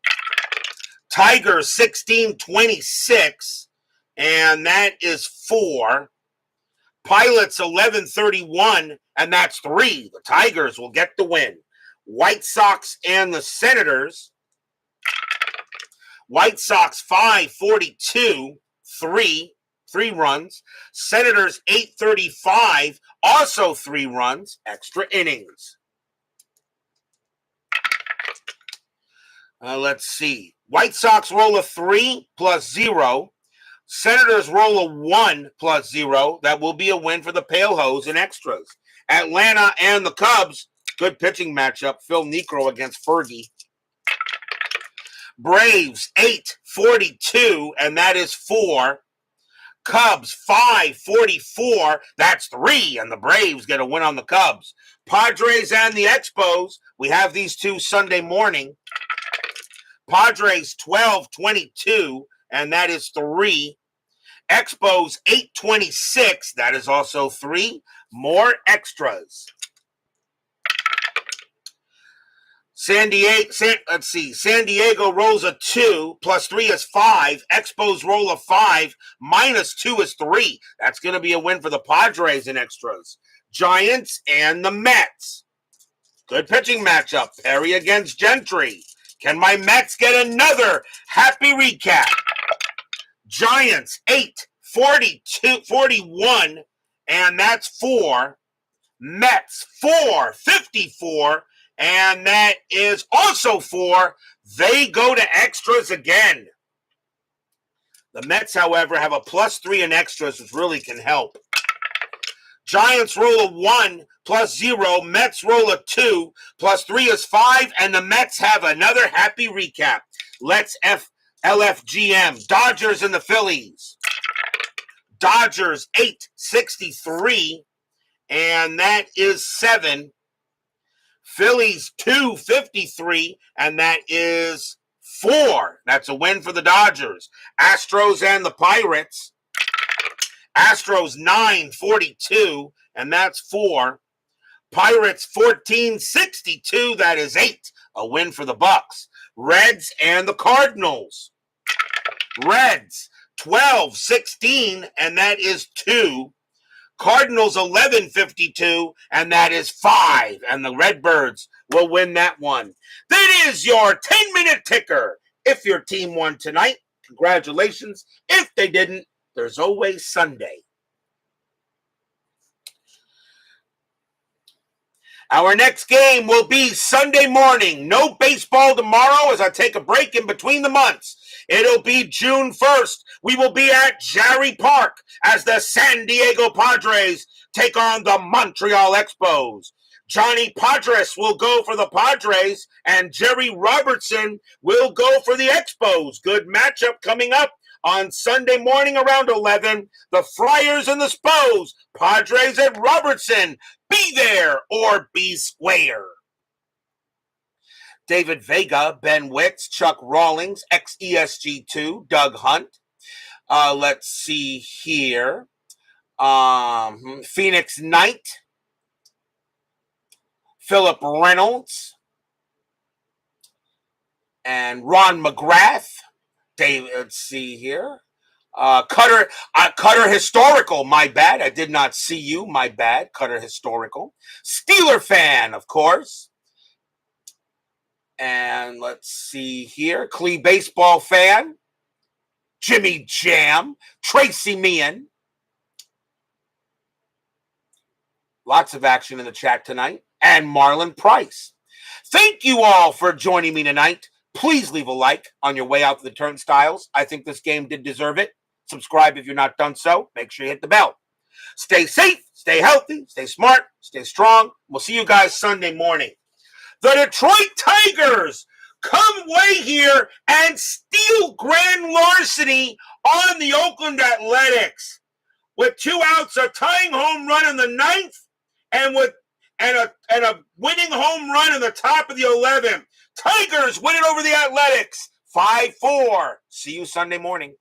Tigers 1626, and that is 4. Pilots 1131, and that's 3. The Tigers will get the win. White Sox and the Senators. White Sox 5-42, 3 runs. Senators 8-35, also 3 runs, extra innings. Let's see. White Sox roll a 3 plus 0. Senators roll a 1 plus 0. That will be a win for the Pale Hose in extras. Atlanta and the Cubs, good pitching matchup. Phil Niekro against Fergie. Braves 8-42, and that is 4. Cubs 5-44, that's 3, and the Braves get a win on the Cubs. Padres and the Expos, we have these two Sunday morning. Padres 12-22, and that is 3. Expos 8-26, that is also 3. More extras. San Diego rolls a 2, plus 3 is 5. Expos roll a 5, minus 2 is 3. That's going to be a win for the Padres in extras. Giants and the Mets. Good pitching matchup. Perry against Gentry. Can my Mets get another happy recap? Giants 8-41, and that's 4. Mets 4-54. And that is also 4. They go to extras again. The Mets, however, have a plus 3 in extras, which really can help. Giants roll a 1 plus 0. Mets roll a 2 plus 3 is 5. And the Mets have another happy recap. Let's LFGM. Dodgers and the Phillies. Dodgers 8-63. And that is 7. Phillies 2-53, and that is 4. That's a win for the Dodgers. Astros and the Pirates. Astros 9-42, and that's 4. Pirates 14-62, that is 8. A win for the Bucks. Reds and the Cardinals. Reds 12-16, and that is 2. Cardinals 11-52, and that is 5. And the Redbirds will win that one. That is your 10-minute ticker. If your team won tonight, congratulations. If they didn't, there's always Sunday. Our next game will be Sunday morning. No baseball tomorrow as I take a break in between the months. It'll be June 1st. We will be at Jarry Park as the San Diego Padres take on the Montreal Expos. Johnny Padres will go for the Padres, and Jerry Robertson will go for the Expos. Good matchup coming up on Sunday morning around 11. The Friars and the Spos. Padres and Robertson. Be there or be square. David Vega, Ben Wicks, Chuck Rawlings, ex-ESG2, Doug Hunt. Let's see here. Phoenix Knight, Philip Reynolds, and Ron McGrath. David, let's see here. Cutter Historical, my bad. I did not see you, my bad. Cutter Historical. Steeler fan, of course. And let's see here. Clee baseball fan. Jimmy Jam. Tracy Meehan. Lots of action in the chat tonight. And Marlon Price. Thank you all for joining me tonight. Please leave a like on your way out to the turnstiles. I think this game did deserve it. Subscribe if you're not done so. Make sure you hit the bell. Stay safe, stay healthy, stay smart, stay strong. We'll see you guys Sunday morning. The Detroit Tigers come way here and steal grand larceny on the Oakland Athletics. With 2 outs, a tying home run in the 9th, and a winning home run in the top of the 11th. Tigers win it over the Athletics, 5-4. See you Sunday morning.